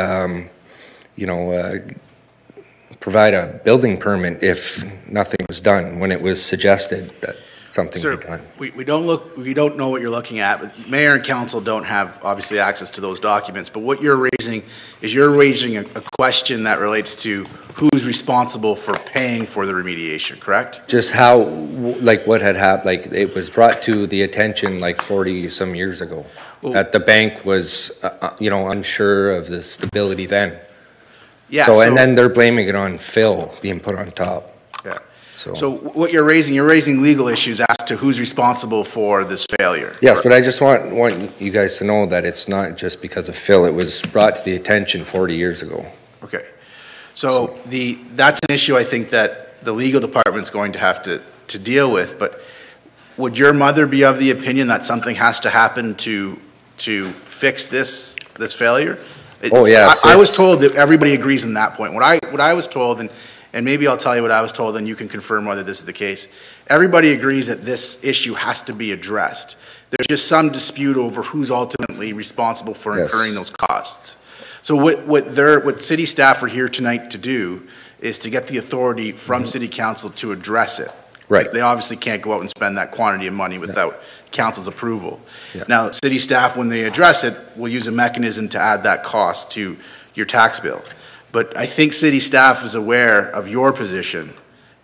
Speaker 20: provide a building permit if nothing was done when it was suggested that something be done?
Speaker 1: We don't know what you're looking at, but mayor and council don't have obviously access to those documents. But what you're raising is a question that relates to who's responsible for paying for the remediation, correct?
Speaker 20: Just how, like what had happened, like it was brought to the attention like 40 some years ago that the bank was, unsure of the stability then.
Speaker 1: Yeah.
Speaker 20: So, and then they're blaming it on Phil being put on top.
Speaker 1: Yeah. So what you're raising legal issues as to who's responsible for this failure.
Speaker 20: Yes, but I just want you guys to know that it's not just because of Phil. It was brought to the attention 40 years ago.
Speaker 1: Okay. So that's an issue I think that the legal department's going to have to deal with, but would your mother be of the opinion that something has to happen to fix this failure? I was told that everybody agrees on that point. What I was told, and maybe I'll tell you what I was told and you can confirm whether this is the case. Everybody agrees that this issue has to be addressed. There's just some dispute over who's ultimately responsible for incurring those costs. So what city staff are here tonight to do is to get the authority from city council to address it.
Speaker 20: Right.
Speaker 1: Because they obviously can't go out and spend that quantity of money without council's approval. Yeah. Now, city staff, when they address it, will use a mechanism to add that cost to your tax bill. But I think city staff is aware of your position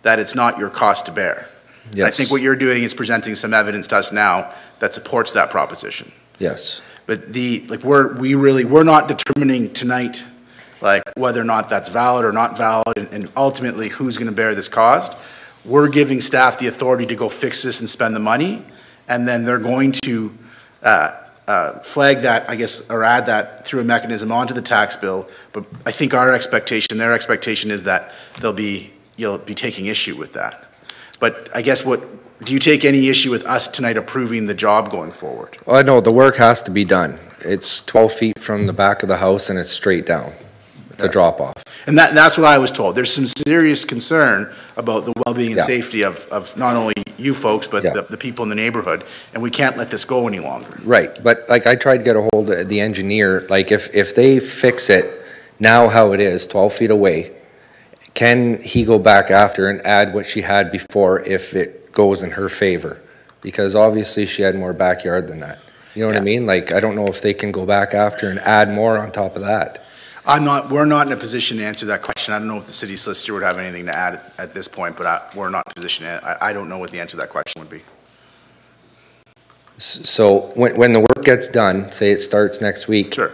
Speaker 1: that it's not your cost to bear. Yes. I think what you're doing is presenting some evidence to us now that supports that proposition.
Speaker 20: Yes.
Speaker 1: But we're not determining tonight like whether or not that's valid or not valid and ultimately who's going to bear this cost. We're giving staff the authority to go fix this and spend the money, and then they're going to flag that, I guess, or add that through a mechanism onto the tax bill. But I think their expectation is that you'll be taking issue with that. But I guess do you take any issue with us tonight approving the job going forward?
Speaker 20: Well, no, the work has to be done. It's 12 feet from the back of the house and it's straight down. It's a drop off.
Speaker 1: And that's what I was told. There's some serious concern about the well-being and safety of not only you folks, but the people in the neighborhood, and we can't let this go any longer.
Speaker 20: Right, but like I tried to get a hold of the engineer, like if they fix it now how it is, 12 feet away, can he go back after and add what she had before if it goes in her favor? Because obviously she had more backyard than that. You know what I mean? Like, I don't know if they can go back after and add more on top of that.
Speaker 1: We're not in a position to answer that question. I don't know if the city solicitor would have anything to add at this point, but we're not in a position I don't know what the answer to that question would be.
Speaker 20: So when the work gets done, say it starts next week,
Speaker 1: sure,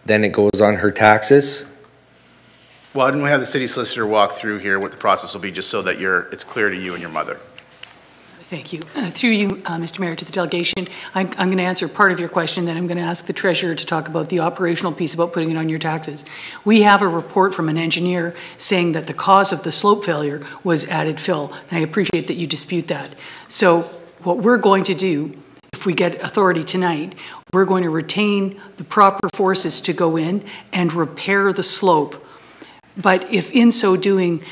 Speaker 20: then it goes on her taxes?
Speaker 1: Well, didn't we have the city solicitor walk through here what the process will be, just so that it's clear to you and your mother?
Speaker 21: Thank you. Through you, Mr. Mayor, to the delegation, I'm going to answer part of your question, then I'm going to ask the treasurer to talk about the operational piece about putting it on your taxes. We have a report from an engineer saying that the cause of the slope failure was added fill, and I appreciate that you dispute that. So what we're going to do, if we get authority tonight, we're going to retain the proper forces to go in and repair the slope. But if in so doing,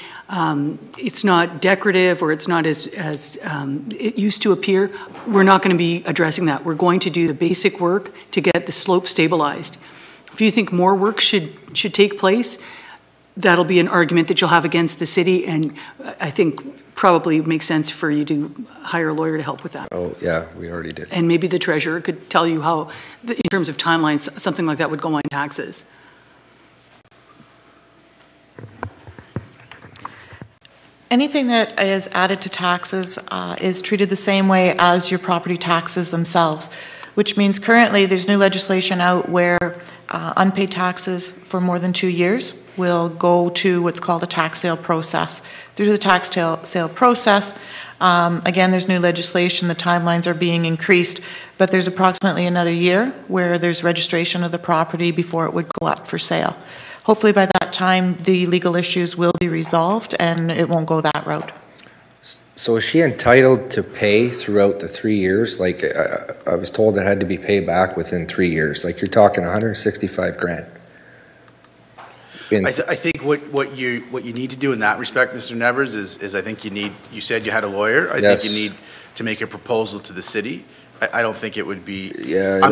Speaker 21: it's not decorative or it's not as it used to appear, we're not going to be addressing that. We're going to do the basic work to get the slope stabilized. If you think more work should take place, that'll be an argument that you'll have against the city, and I think probably it makes sense for you to hire a lawyer to help with that.
Speaker 20: Oh, yeah, we already did.
Speaker 21: And maybe the treasurer could tell you how, in terms of timelines, something like that would go on taxes.
Speaker 17: Anything that is added to taxes is treated the same way as your property taxes themselves, which means currently there's new legislation out where unpaid taxes for more than 2 years will go to what's called a tax sale process. Through the tax sale process, again, there's new legislation, the timelines are being increased, but there's approximately another year where there's registration of the property before it would go up for sale. Hopefully by that time, the legal issues will be resolved and it won't go that route.
Speaker 20: So is she entitled to pay throughout the 3 years? Like I was told it had to be paid back within 3 years. Like you're talking 165 grand.
Speaker 1: I think what you need to do in that respect, Mr. Nevers, is I think you said you had a lawyer. I think you need to make a proposal to the city. I don't think it would be.
Speaker 20: Yeah,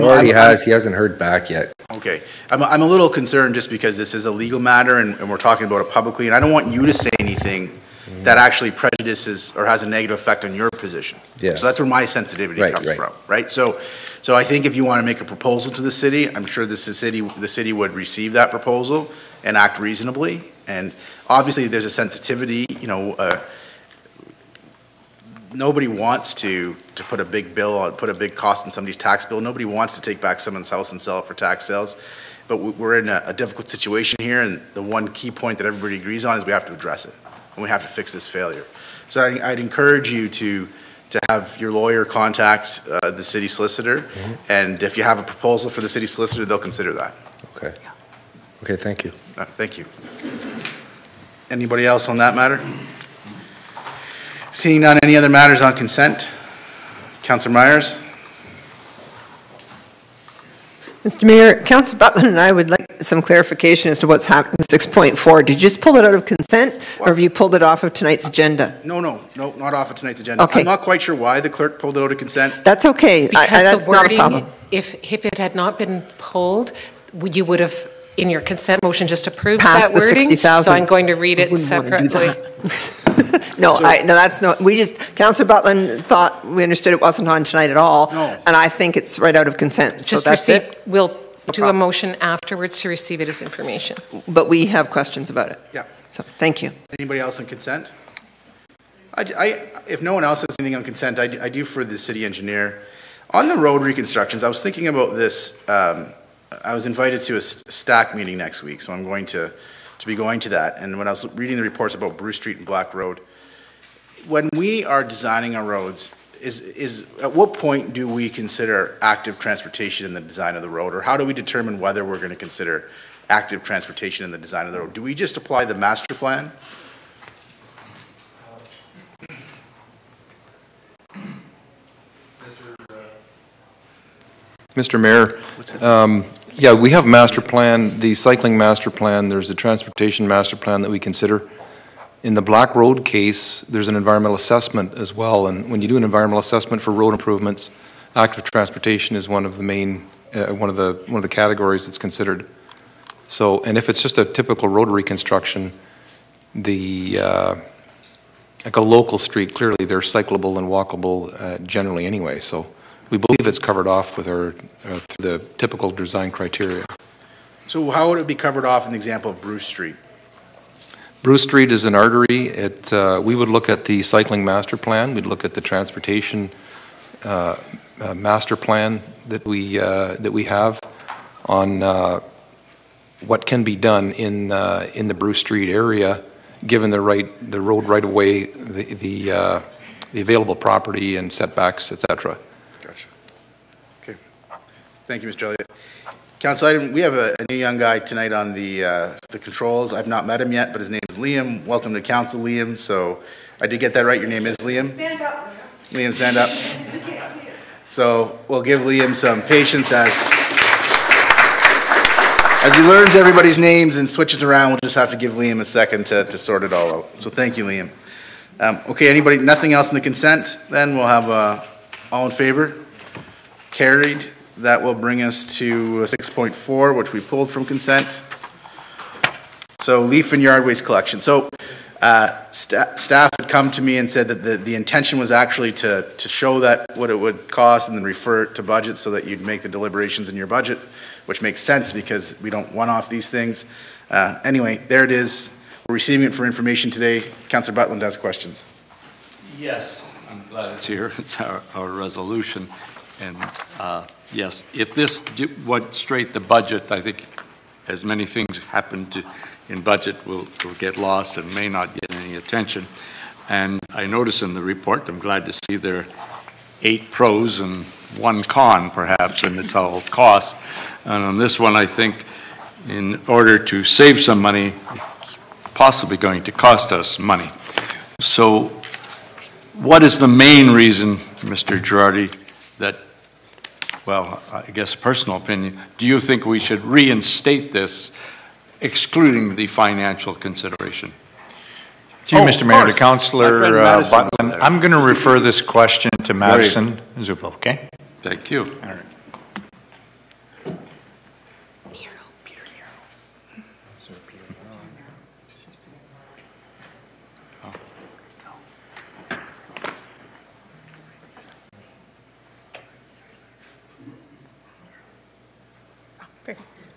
Speaker 20: he hasn't heard back yet.
Speaker 1: Okay. I'm a little concerned just because this is a legal matter and we're talking about it publicly, and I don't want you to say anything that actually prejudices or has a negative effect on your position. Yeah. So that's where my sensitivity comes from, right? So I think if you want to make a proposal to the city, I'm sure the city would receive that proposal and act reasonably. And obviously there's a sensitivity, nobody wants to put a big bill on, put a big cost on somebody's tax bill. Nobody wants to take back someone's house and sell it for tax sales. But we're in a difficult situation here, and the one key point that everybody agrees on is we have to address it, and we have to fix this failure. So I'd encourage you to have your lawyer contact the city solicitor, and if you have a proposal for the city solicitor, they'll consider that.
Speaker 20: Okay. Okay, thank you.
Speaker 1: Thank you. Anybody else on that matter? Seeing none, any other matters on consent? Councillor Myers?
Speaker 3: Mr. Mayor, Councillor Butland and I would like some clarification as to what's happened in 6.4. Did you just pull it out of consent, or have you pulled it off of tonight's agenda?
Speaker 1: No, not off of tonight's agenda.
Speaker 3: Okay.
Speaker 1: I'm not quite sure why the clerk pulled it out of consent.
Speaker 3: That's okay.
Speaker 5: Because
Speaker 3: that's
Speaker 5: the wording,
Speaker 3: not a problem.
Speaker 5: if it had not been pulled, you would have, in your consent motion, just approved
Speaker 3: Passed
Speaker 5: that
Speaker 3: the
Speaker 5: wording.
Speaker 3: 60,000.
Speaker 5: So I'm going to read it separately.
Speaker 3: No, that's not. We just, Councillor Butland thought we understood it wasn't on tonight at all, and I think it's right out of consent. So
Speaker 5: Just
Speaker 3: that's
Speaker 5: receive.
Speaker 3: it.
Speaker 5: We'll do a motion afterwards to receive it as information.
Speaker 3: But we have questions about it.
Speaker 1: Yeah.
Speaker 3: So thank you.
Speaker 1: Anybody else on consent? If no one else has anything on consent, I do for the city engineer. On the road reconstructions, I was thinking about this. I was invited to a STAC meeting next week, so I'm going to be going to that. And when I was reading the reports about Bruce Street and Black Road, when we are designing our roads, is at what point do we consider active transportation in the design of the road, or how do we determine whether we're going to consider active transportation in the design of the road? Do we just apply the master plan?
Speaker 2: Mr. Mayor, yeah, we have master plan, the cycling master plan, there's the transportation master plan that we consider. In the Black Road case, there's an environmental assessment as well, and when you do an environmental assessment for road improvements, active transportation is one of the main, one of the categories that's considered. So, and if it's just a typical road reconstruction, the like a local street, clearly they're cyclable and walkable generally anyway. So we believe it's covered off with our through the typical design criteria.
Speaker 1: So how would it be covered off in the example of Bruce Street?
Speaker 2: Bruce Street is an artery. We would look at the cycling master plan. We'd look at the transportation master plan that we have on what can be done in the Bruce Street area, given the road right of way, the available property and setbacks, etc.
Speaker 1: Gotcha. Okay. Thank you, Mr. Elliott. Council, we have a new young guy tonight on the controls. I've not met him yet, but his name is Liam. Welcome to council, Liam. So I did get that right. Your name is Liam? Stand up. Liam, stand up. So we'll give Liam some patience as he learns everybody's names and switches around. We'll just have to give Liam a second to sort it all out. So thank you, Liam. Okay, anybody, nothing else in the consent? Then we'll have all in favor? Carried. That will bring us to 6.4, which we pulled from consent. So leaf and yard waste collection. So staff had come to me and said that the intention was actually to show that what it would cost and then refer it to budget so that you'd make the deliberations in your budget, which makes sense because we don't one-off these things. Anyway, there it is. We're receiving it for information today. Councillor Butland has questions.
Speaker 22: Yes, I'm glad it's here. It's our resolution. And yes, if this went straight to budget, I think as many things happen in budget will get lost and may not get any attention. And I notice in the report, I'm glad to see there are 8 pros and 1 con perhaps, and it's all cost. And on this one, I think in order to save some money, possibly going to cost us money. So what is the main reason, Mr. Girardi, that, well, I guess personal opinion, do you think we should reinstate this, excluding the financial consideration?
Speaker 19: Through you, Mr. Mayor, to Councillor Butland. I'm going to refer this question to Madison Zupo, okay?
Speaker 22: Thank you.
Speaker 19: All right.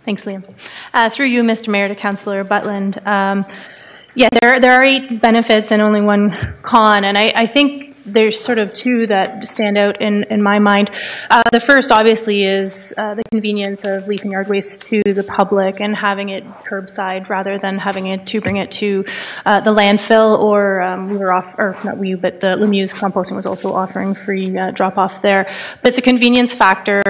Speaker 6: Thanks, Liam. Through you, Mr. Mayor, to Councillor Butland. Yeah, there are 8 benefits and only 1 con, and I think there's sort of 2 that stand out in my mind. The first, obviously, is the convenience of leaf and yard waste to the public and having it curbside rather than having it to bring it to the landfill, or we were off, or not we, but the Lemieux Composting was also offering free drop-off there. But it's a convenience factor.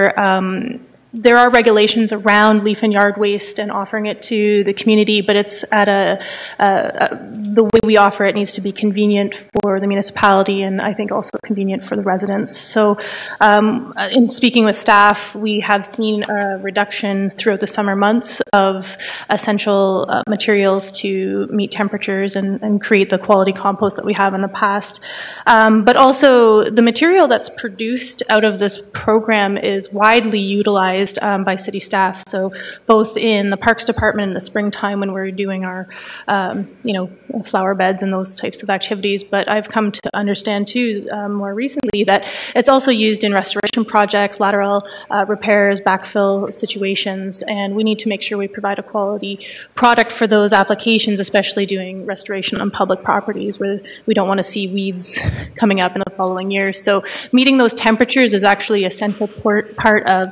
Speaker 6: There are regulations around leaf and yard waste and offering it to the community, but it's at the way we offer it needs to be convenient for the municipality and I think also convenient for the residents. So in speaking with staff, we have seen a reduction throughout the summer months of essential materials to meet temperatures and create the quality compost that we have in the past. But also the material that's produced out of this program is widely utilized by city staff. So both in the Parks Department in the springtime when we're doing our, flower beds and those types of activities. But I've come to understand too, more recently, that it's also used in restoration projects, lateral repairs, backfill situations, and we need to make sure we provide a quality product for those applications, especially doing restoration on public properties where we don't want to see weeds coming up in the following years. So meeting those temperatures is actually a essential part of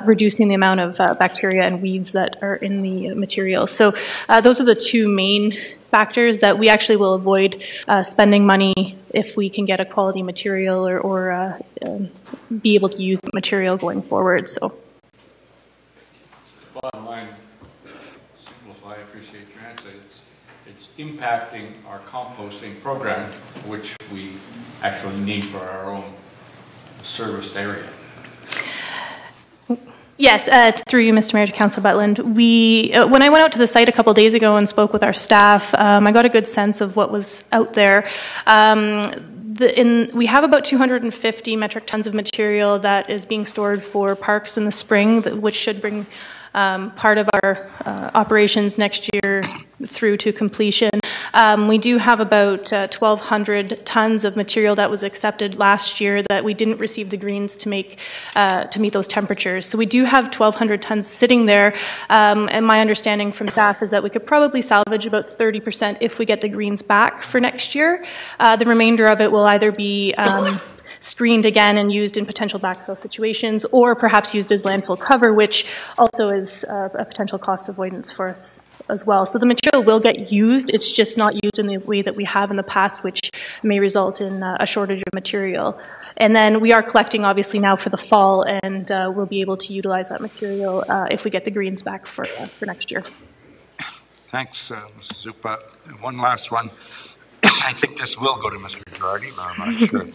Speaker 6: reducing the amount of bacteria and weeds that are in the material. So those are the 2 main factors that we actually will avoid spending money if we can get a quality material or be able to use the material going forward. So,
Speaker 22: bottom line, simplify, I appreciate your answer. It's impacting our composting program, which we actually need for our own serviced area.
Speaker 6: Yes, through you, Mr. Mayor, to Councillor Butland. When I went out to the site a couple days ago and spoke with our staff, I got a good sense of what was out there. We have about 250 metric tons of material that is being stored for parks in the spring, which should bring part of our operations next year through to completion. We do have about 1,200 tons of material that was accepted last year that we didn't receive the greens to meet those temperatures. So we do have 1,200 tons sitting there, and my understanding from staff is that we could probably salvage about 30% if we get the greens back for next year. The remainder of it will either be screened again and used in potential backfill situations, or perhaps used as landfill cover, which also is a potential cost avoidance for us as well. So the material will get used, it's just not used in the way that we have in the past, which may result in a shortage of material. And then we are collecting obviously now for the fall, and we'll be able to utilize that material if we get the greens back for next year.
Speaker 7: Thanks, Mrs. Zupa. And one last one. I think this will go to Mr. Girardi, but I'm not sure.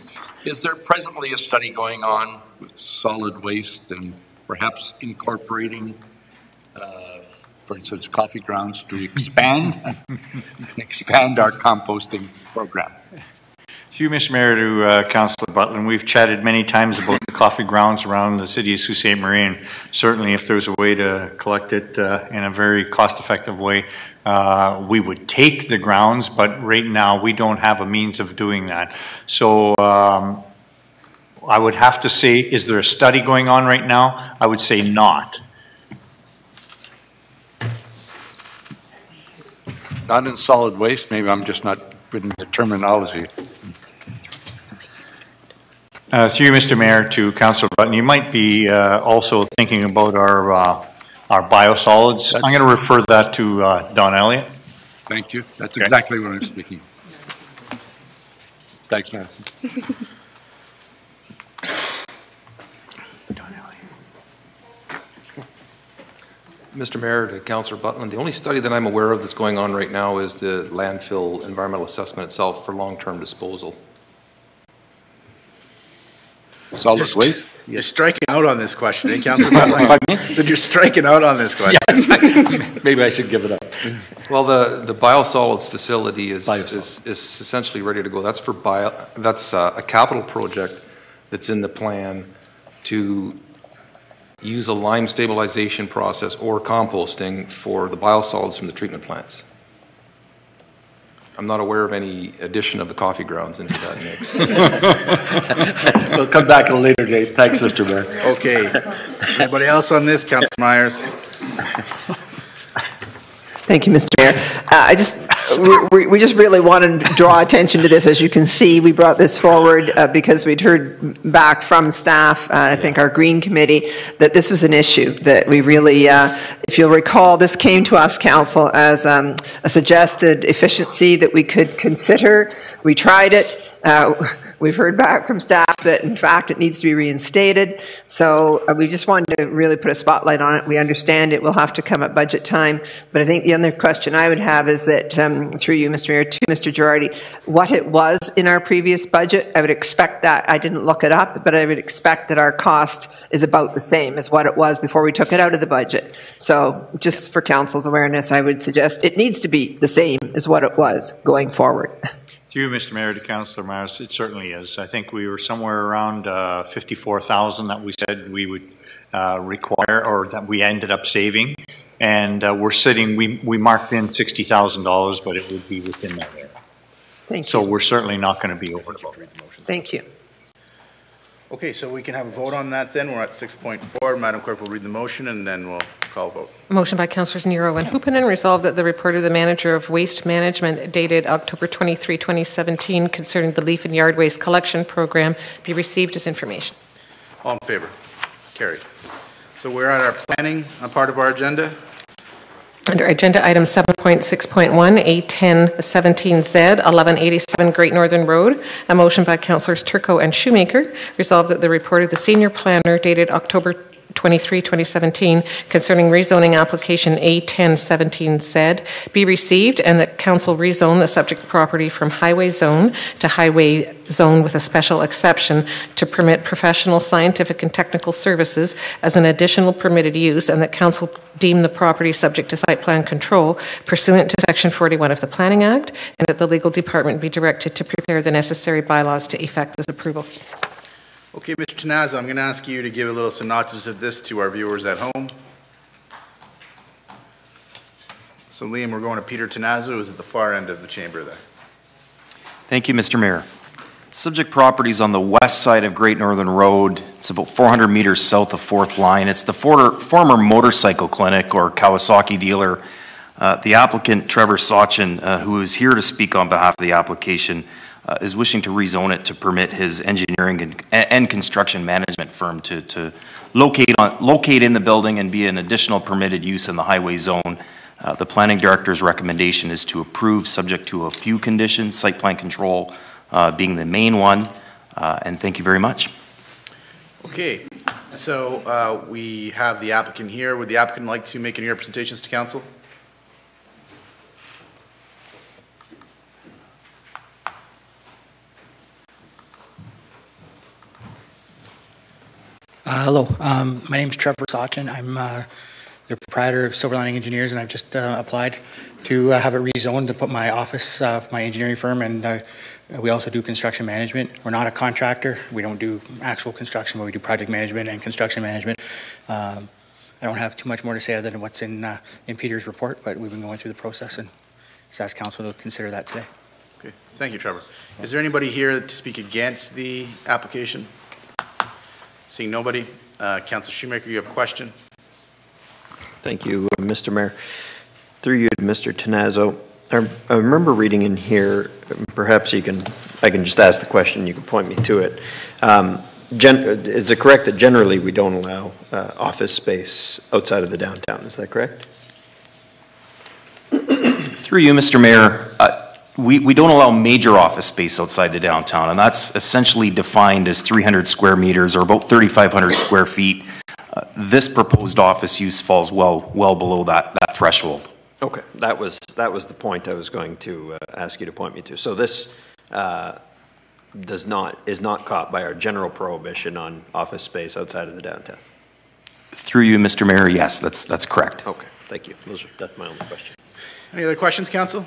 Speaker 7: Is there presently a study going on with solid waste and perhaps incorporating, for instance, coffee grounds to expand our composting program?
Speaker 23: To you, Mr. Mayor, to Councillor Butland, we've chatted many times about the coffee grounds around the city of Sault Ste. Marie, and certainly if there's a way to collect it in a very cost-effective way, we would take the grounds, but right now we don't have a means of doing that. So I would have to say, is there a study going on right now? I would say not.
Speaker 7: Not in solid waste, maybe I'm just not good in the terminology.
Speaker 23: Through you, Mr. Mayor, to Councillor Button, you might be also thinking about our biosolids. I'm going to refer that to Don Elliott.
Speaker 7: Thank you. That's exactly what I'm speaking. Thanks, Madison.
Speaker 2: Mr. Mayor, to Councillor Butland, the only study that I'm aware of that's going on right now is the landfill environmental assessment itself for long-term disposal.
Speaker 7: Solid waste?
Speaker 1: You're striking out on this question, eh, Councillor Butland? So you're striking out on this question.
Speaker 7: Yes. Maybe I should give it up.
Speaker 2: Well, the biosolids facility is essentially ready to go. That's for that's a capital project that's in the plan to use a lime stabilization process or composting for the biosolids from the treatment plants. I'm not aware of any addition of the coffee grounds into that mix.
Speaker 18: We'll come back at a later date. Thanks, Mr. Mayor.
Speaker 1: Okay. Anybody else on this? Councillor Myers.
Speaker 3: Thank you, Mr. Mayor. We just really wanted to draw attention to this. As you can see, we brought this forward because we'd heard back from staff, I think our Green Committee, that this was an issue that we really, if you'll recall, this came to us, Council, as a suggested efficiency that we could consider. We tried it. We've heard back from staff that, in fact, it needs to be reinstated. So we just wanted to really put a spotlight on it. We understand it will have to come at budget time. But I think the other question I would have is that, through you, Mr. Mayor, to Mr. Girardi, what it was in our previous budget, I would expect that. I didn't look it up, but I would expect that our cost is about the same as what it was before we took it out of the budget. So just for Council's awareness, I would suggest it needs to be the same as what it was going forward.
Speaker 23: Through you, Mr. Mayor, to Councillor Myers, it certainly is. I think we were somewhere around 54,000 that we said we would require, or that we ended up saving. And we're sitting, we marked in $60,000, but it would be within that area.
Speaker 3: Thank you.
Speaker 23: So we're certainly not going to be over.
Speaker 3: Thank you.
Speaker 1: Okay, so we can have a vote on that then. We're at 6.4. Madam Clerk will read the motion and then we'll call a vote.
Speaker 5: Motion by Councillors Nero and Hoopanen, resolved that the report of the Manager of Waste Management dated October 23, 2017 concerning the leaf and yard waste collection program be received as information.
Speaker 1: All in favor? Carried. So we're at our planning part of our agenda.
Speaker 5: Under agenda item 7.6.1, A1017Z, 1187 Great Northern Road, a motion by Councillors Turco and Shoemaker, resolved that the report of the Senior Planner dated October 23, 2017, concerning rezoning application A1017Z be received and that Council rezone the subject property from highway zone to highway zone with a special exception to permit professional, scientific and technical services as an additional permitted use, and that Council deem the property subject to site plan control pursuant to Section 41 of the Planning Act, and that the legal department be directed to prepare the necessary bylaws to effect this approval.
Speaker 1: Okay, Mr. Tenazzo, I'm going to ask you to give a little synopsis of this to our viewers at home. So, Liam, we're going to Peter Tenazzo, who's at the far end of the chamber there.
Speaker 4: Thank you, Mr. Mayor. Subject property is on the west side of Great Northern Road. It's about 400 meters south of 4th Line. It's the former motorcycle clinic or Kawasaki dealer. The applicant, Trevor Sachin, who is here to speak on behalf of the application, is wishing to rezone it to permit his engineering and construction management firm to locate in the building and be an additional permitted use in the highway zone. The planning director's recommendation is to approve, subject to a few conditions, site plan control being the main one, and thank you very much.
Speaker 1: Okay, so we have the applicant here. Would the applicant like to make any representations to council?
Speaker 8: Hello, my name is Trevor Sachin. I'm the proprietor of Silver Lining Engineers, and I've just applied to have it rezoned to put my office for my engineering firm, and we also do construction management. We're not a contractor. We don't do actual construction, but we do project management and construction management. I don't have too much more to say other than what's in Peter's report, but we've been going through the process and just ask council to consider that today.
Speaker 1: Okay, thank you, Trevor. Is there anybody here to speak against the application? Seeing nobody, Councillor Shoemaker, you have a question?
Speaker 16: Thank you, Mr. Mayor. Through you to Mr. Tenazzo, I remember reading in here, perhaps I can just ask the question, you can point me to it. Is it correct that generally we don't allow office space outside of the downtown? Is that correct?
Speaker 4: Through you, Mr. Mayor, we don't allow major office space outside the downtown, and that's essentially defined as 300 square meters or about 3,500 square feet. This proposed office use falls well below that threshold.
Speaker 16: Okay, that was the point I was going to ask you to point me to. So this is not caught by our general prohibition on office space outside of the downtown.
Speaker 4: Through you, Mr. Mayor, yes, that's correct.
Speaker 16: Okay, thank you. That's my only question.
Speaker 1: Any other questions, council?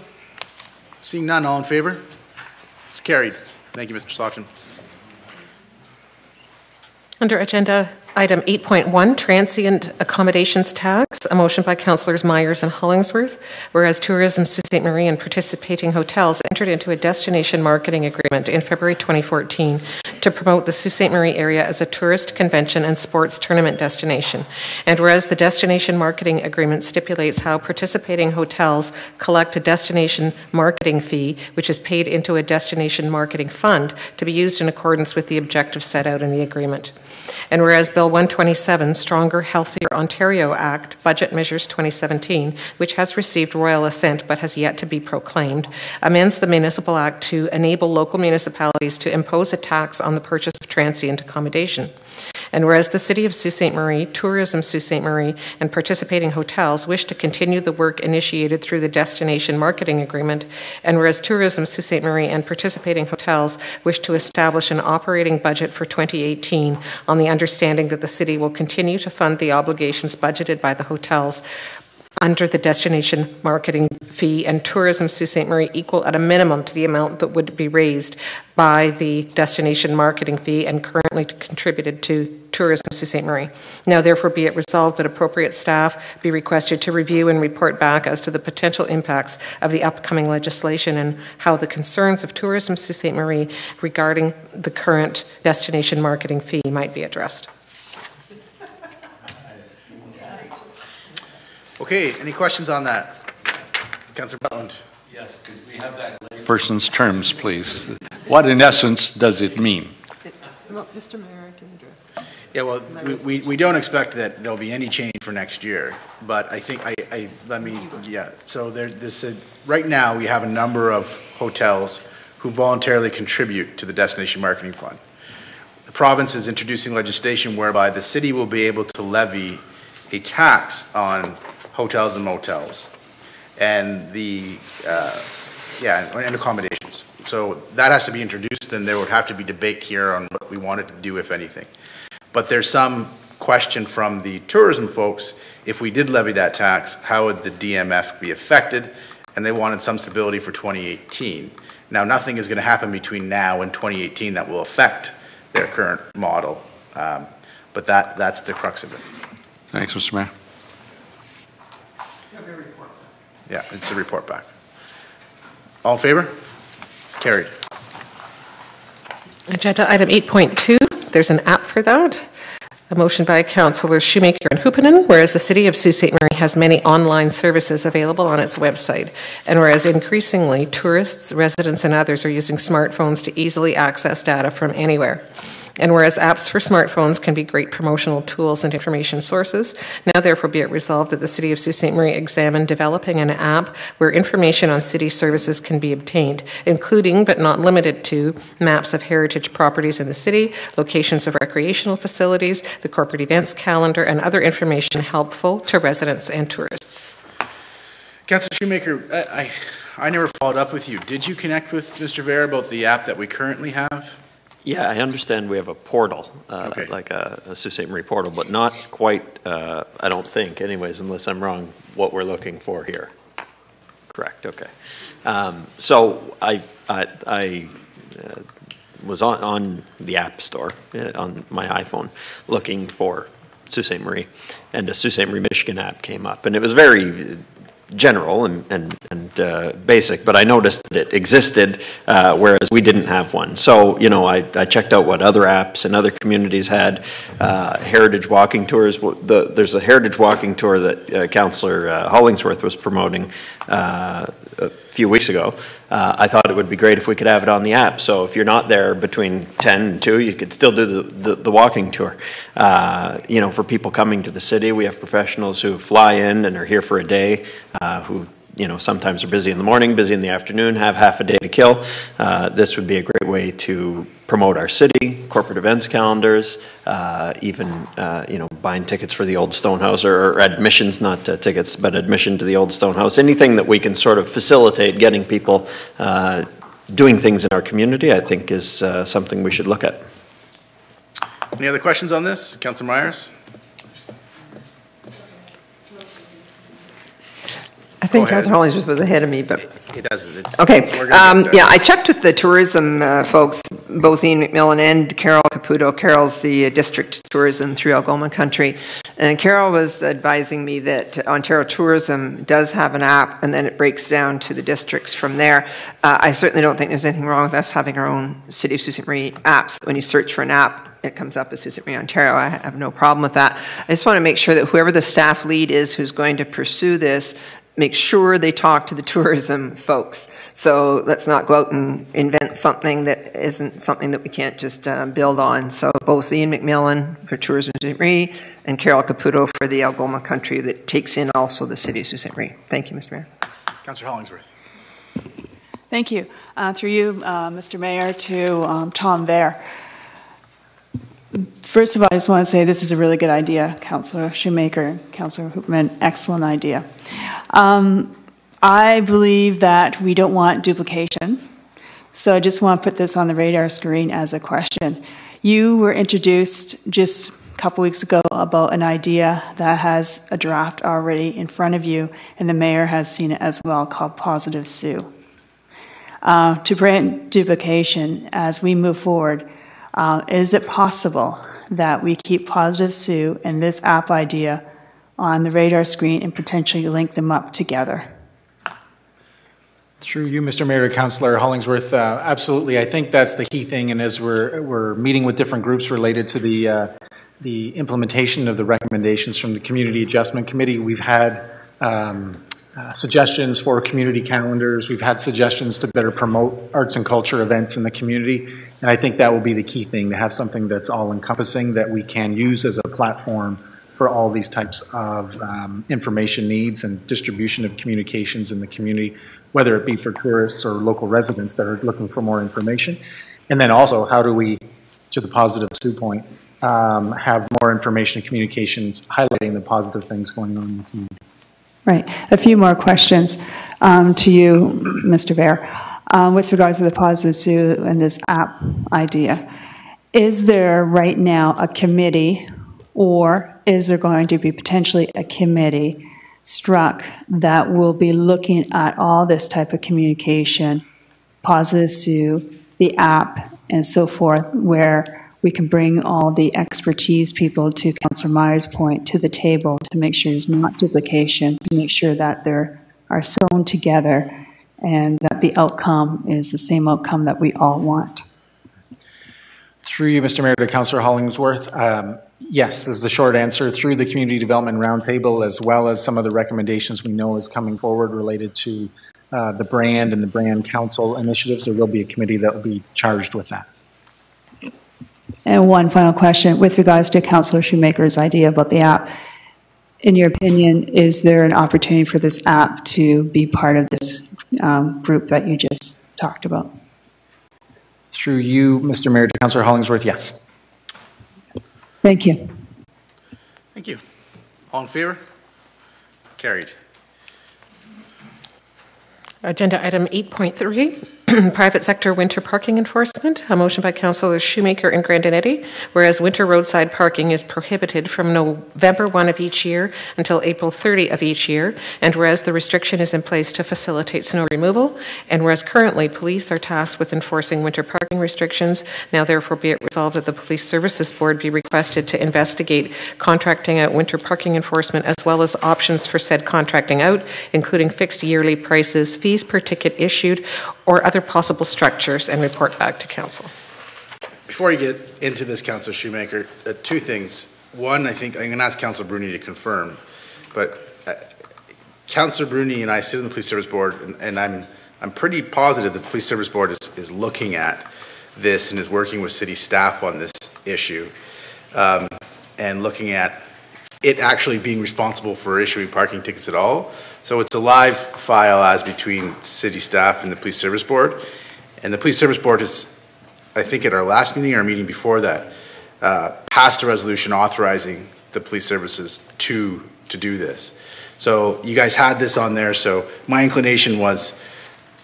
Speaker 1: Seeing none, all in favor? It's carried. Thank you, Mr. Sachin.
Speaker 5: Under agenda item 8.1, transient accommodations tax, a motion by Councillors Myers and Hollingsworth, whereas Tourism Sault Ste. Marie and participating hotels entered into a destination marketing agreement in February 2014 to promote the Sault Ste. Marie area as a tourist, convention, and sports tournament destination. And whereas the destination marketing agreement stipulates how participating hotels collect a destination marketing fee, which is paid into a destination marketing fund to be used in accordance with the objectives set out in the agreement. And whereas Bill 127, Stronger, Healthier Ontario Act, Budget Measures 2017, which has received royal assent but has yet to be proclaimed, amends the Municipal Act to enable local municipalities to impose a tax on the purchase of transient accommodation. And whereas the City of Sault Ste. Marie, Tourism Sault Ste. Marie, and participating hotels wish to continue the work initiated through the Destination Marketing Agreement, and whereas Tourism Sault Ste. Marie and participating hotels wish to establish an operating budget for 2018 on the understanding that the City will continue to fund the obligations budgeted by the hotels under the destination marketing fee, and Tourism Sault Ste. Marie equal at a minimum to the amount that would be raised by the destination marketing fee and currently contributed to Tourism Sault Ste. Marie. Now therefore be it resolved that appropriate staff be requested to review and report back as to the potential impacts of the upcoming legislation and how the concerns of Tourism Sault Ste. Marie regarding the current destination marketing fee might be addressed.
Speaker 1: Okay, any questions on that? Councillor Butland.
Speaker 22: Yes, could we have that person's terms, please? What in essence does it mean?
Speaker 3: Well, Mr. Mayor, I can address.
Speaker 1: Yeah, well, we don't expect that there'll be any change for next year, but I think so right now we have a number of hotels who voluntarily contribute to the Destination Marketing Fund. The province is introducing legislation whereby the city will be able to levy a tax on hotels and motels and and accommodations. So that has to be introduced, and there would have to be debate here on what we wanted to do, if anything. But there's some question from the tourism folks, if we did levy that tax, how would the DMF be affected? And they wanted some stability for 2018. Now, nothing is going to happen between now and 2018 that will affect their current model, but that's the crux of it.
Speaker 22: Thanks, Mr. Mayor.
Speaker 1: Yeah, it's a report back. All in favor? Carried.
Speaker 5: Agenda item 8.2, there's an app for that. A motion by Councillors Shoemaker and Hupinen, whereas the City of Sault Ste. Marie has many online services available on its website, and whereas increasingly tourists, residents, and others are using smartphones to easily access data from anywhere. And whereas apps for smartphones can be great promotional tools and information sources, now therefore be it resolved that the City of Sault Ste. Marie examine developing an app where information on city services can be obtained, including but not limited to maps of heritage properties in the city, locations of recreational facilities, the corporate events calendar, and other information helpful to residents and tourists.
Speaker 1: Councillor Shoemaker, I never followed up with you. Did you connect with Mr. Vera about the app that we currently have?
Speaker 16: Yeah, I understand we have a portal, like a Sault Ste. Marie portal, but not quite, I don't think, anyways, unless I'm wrong, what we're looking for here. Correct, okay. So I was on the App Store on my iPhone looking for Sault Ste. Marie, and the Sault Ste. Marie, Michigan app came up, and it was very general and basic, but I noticed that it existed, whereas we didn't have one. So, you know, I checked out what other apps and other communities had. Heritage walking tours. There's a heritage walking tour that Councillor Hollingsworth was promoting a few weeks ago. I thought it would be great if we could have it on the app. So if you're not there between 10 and 2, you could still do the walking tour. You know, for people coming to the city, we have professionals who fly in and are here for a day, who, you know, sometimes are busy in the morning, busy in the afternoon, have half a day to kill. This would be a great way to promote our city, corporate events calendars, even, you know, buying tickets for the Old Stonehouse, or admissions, not tickets, but admission to the Old Stonehouse. Anything that we can sort of facilitate getting people doing things in our community, I think is something we should look at.
Speaker 1: Any other questions on this? Councillor Myers?
Speaker 3: I think Councillor Hollingsworth was ahead of me, but...
Speaker 1: It doesn't. It's,
Speaker 3: okay. Yeah, I checked with the tourism folks, both Ian McMillan and Carol Caputo. Carol's the district tourism through Algoma Country. And Carol was advising me that Ontario Tourism does have an app, and then it breaks down to the districts from there. I certainly don't think there's anything wrong with us having our own City of Sault Ste. Marie apps. When you search for an app, it comes up as Sault Ste. Marie, Ontario. I have no problem with that. I just want to make sure that whoever the staff lead is who's going to pursue this, make sure they talk to the tourism folks. So let's not go out and invent something that isn't something that we can't just build on. So both Ian McMillan for Tourism Sault Ste. Marie and Carol Caputo for the Algoma Country that takes in also the City of Sault Ste. Marie. Thank you, Mr. Mayor.
Speaker 1: Councillor Hollingsworth.
Speaker 9: Thank you. Through you, Mr. Mayor, to Tom Vare. First of all, I just want to say this is a really good idea, Councillor Shoemaker, Councillor Hoopman, excellent idea. I believe that we don't want duplication, so I just want to put this on the radar screen as a question. You were introduced just a couple weeks ago about an idea that has a draft already in front of you, and the mayor has seen it as well, called Positive Sue. To prevent duplication as we move forward, is it possible that we keep Positive Sue and this app idea on the radar screen and potentially link them up together?
Speaker 10: Through you, Mr. Mayor, to Councillor Hollingsworth, absolutely. I think that's the key thing, and as we're meeting with different groups related to the implementation of the recommendations from the Community Adjustment Committee, we've had suggestions for community calendars. We've had suggestions to better promote arts and culture events in the community, and I think that will be the key thing, to have something that's all-encompassing that we can use as a platform for all these types of information needs and distribution of communications in the community, whether it be for tourists or local residents that are looking for more information. And then also, how do we, to the Positive Sue point, have more information and communications highlighting the positive things going on in the community.
Speaker 9: Right. A few more questions to you, Mr. Vare, with regards to the Positive Sue and this app idea. Is there right now a committee, or is there going to be potentially a committee struck that will be looking at all this type of communication, Positive Sue, the app, and so forth, where we can bring all the expertise people, to Councillor Meyer's point, to the table to make sure there's not duplication, to make sure that they are sewn together and that the outcome is the same outcome that we all want?
Speaker 10: Through you, Mr. Mayor, to Councillor Hollingsworth, yes is the short answer. Through the Community Development Roundtable, as well as some of the recommendations we know is coming forward related to the brand and the brand council initiatives, there will be a committee that will be charged with that.
Speaker 9: And one final question with regards to Councillor Shoemaker's idea about the app. In your opinion, is there an opportunity for this app to be part of this group that you just talked about?
Speaker 10: Through you, Mr. Mayor, to Councillor Hollingsworth, yes.
Speaker 9: Thank you.
Speaker 1: Thank you. All in favor? Carried.
Speaker 5: Agenda item 8.3, private sector winter parking enforcement. A motion by Councillors Shoemaker and Grandinetti, whereas winter roadside parking is prohibited from November 1 of each year until April 30 of each year, and whereas the restriction is in place to facilitate snow removal, and whereas currently police are tasked with enforcing winter parking restrictions, now therefore be it resolved that the Police Services Board be requested to investigate contracting out winter parking enforcement, as well as options for said contracting out, including fixed yearly prices, fees per ticket issued, or other possible structures, and report back to Council.
Speaker 1: Before you get into this, Councillor Shoemaker, two things. One, I think I'm going to ask Councillor Bruni to confirm, but Councillor Bruni and I sit on the Police Service Board, and I'm pretty positive that the Police Service Board is looking at this and is working with city staff on this issue, and looking at it actually being responsible for issuing parking tickets at all. So it's a live file as between city staff and the Police Service Board. And the Police Service Board has, I think at our last meeting or our meeting before that, passed a resolution authorizing the police services to do this. So you guys had this on there, so my inclination was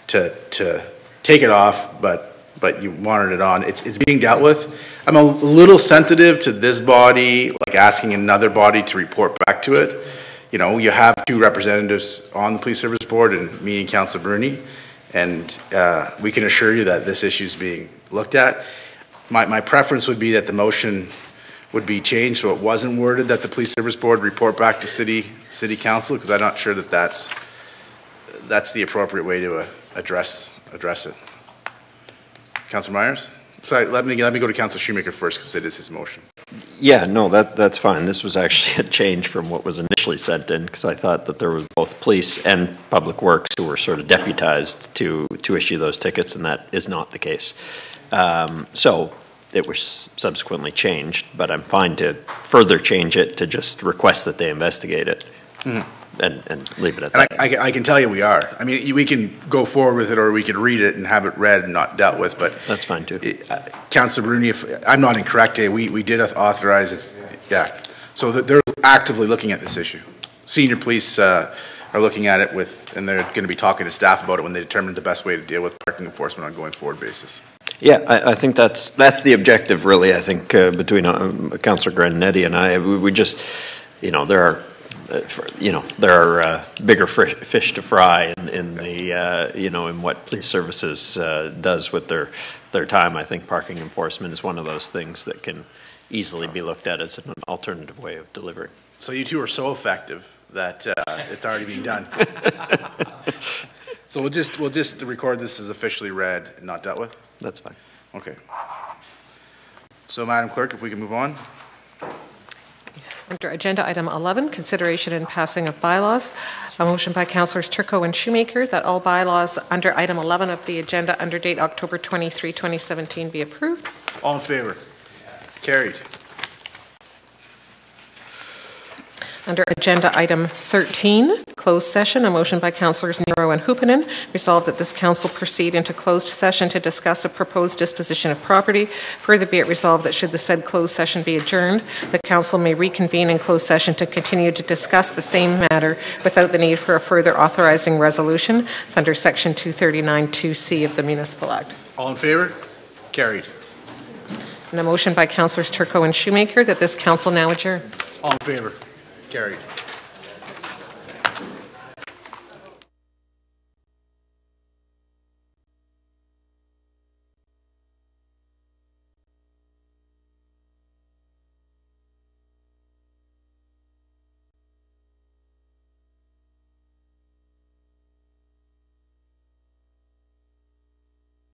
Speaker 1: to take it off, but you wanted it on. It's being dealt with. I'm a little sensitive to this body, like asking another body to report back to it. you know, you have 2 representatives on the police service board, and me and Councillor Bruni, and we can assure you that this issue is being looked at. My preference would be that the motion would be changed so it wasn't worded that the police service board report back to city council, because I'm not sure that that's the appropriate way to address it. Councillor Myers? Sorry, let me go to Councillor Shoemaker first, because it is his motion.
Speaker 16: Yeah, no, that's fine. This was actually a change from what was initially sent in, because I thought that there was both police and public works who were sort of deputized to issue those tickets, and that is not the case. So it was subsequently changed, but I'm fine to further change it to just request that they investigate it. And leave it at that.
Speaker 1: I can tell you we are. I mean, we can go forward with it, or we could read it and have it read and not dealt with, but...
Speaker 16: That's fine, too.
Speaker 1: Councillor Bruni, if I'm not incorrect, we did authorize it, yeah. So they're actively looking at this issue. Senior police are looking at it and they're going to be talking to staff about it when they determine the best way to deal with parking enforcement on a going forward basis.
Speaker 16: Yeah, I think that's the objective, really. I think between Councillor Grandinetti and I, we just, you know, there are bigger fish to fry in the you know, in what police services does with their time. I think parking enforcement is one of those things that can easily be looked at as an alternative way of delivering.
Speaker 1: So you 2 are so effective that it's already being done. So we'll just record this as officially read and not dealt with?
Speaker 16: That's fine.
Speaker 1: Okay. So Madam Clerk, if we can move on.
Speaker 5: Under agenda item 11, consideration and passing of bylaws. A motion by Councillors Turcot and Shoemaker that all bylaws under item 11 of the agenda under date October 23, 2017 be approved.
Speaker 1: All in favor? Carried.
Speaker 5: Under agenda item 13, closed session, a motion by Councillors Nero and Huppinen, resolved that this council proceed into closed session to discuss a proposed disposition of property. Further be it resolved that should the said closed session be adjourned, the council may reconvene in closed session to continue to discuss the same matter without the need for a further authorizing resolution. It's under section 239(2)(c) of the Municipal Act.
Speaker 1: All in favor? Carried.
Speaker 5: And a motion by Councillors Turcot and Shoemaker that this council now adjourn.
Speaker 1: All in favor? Carried.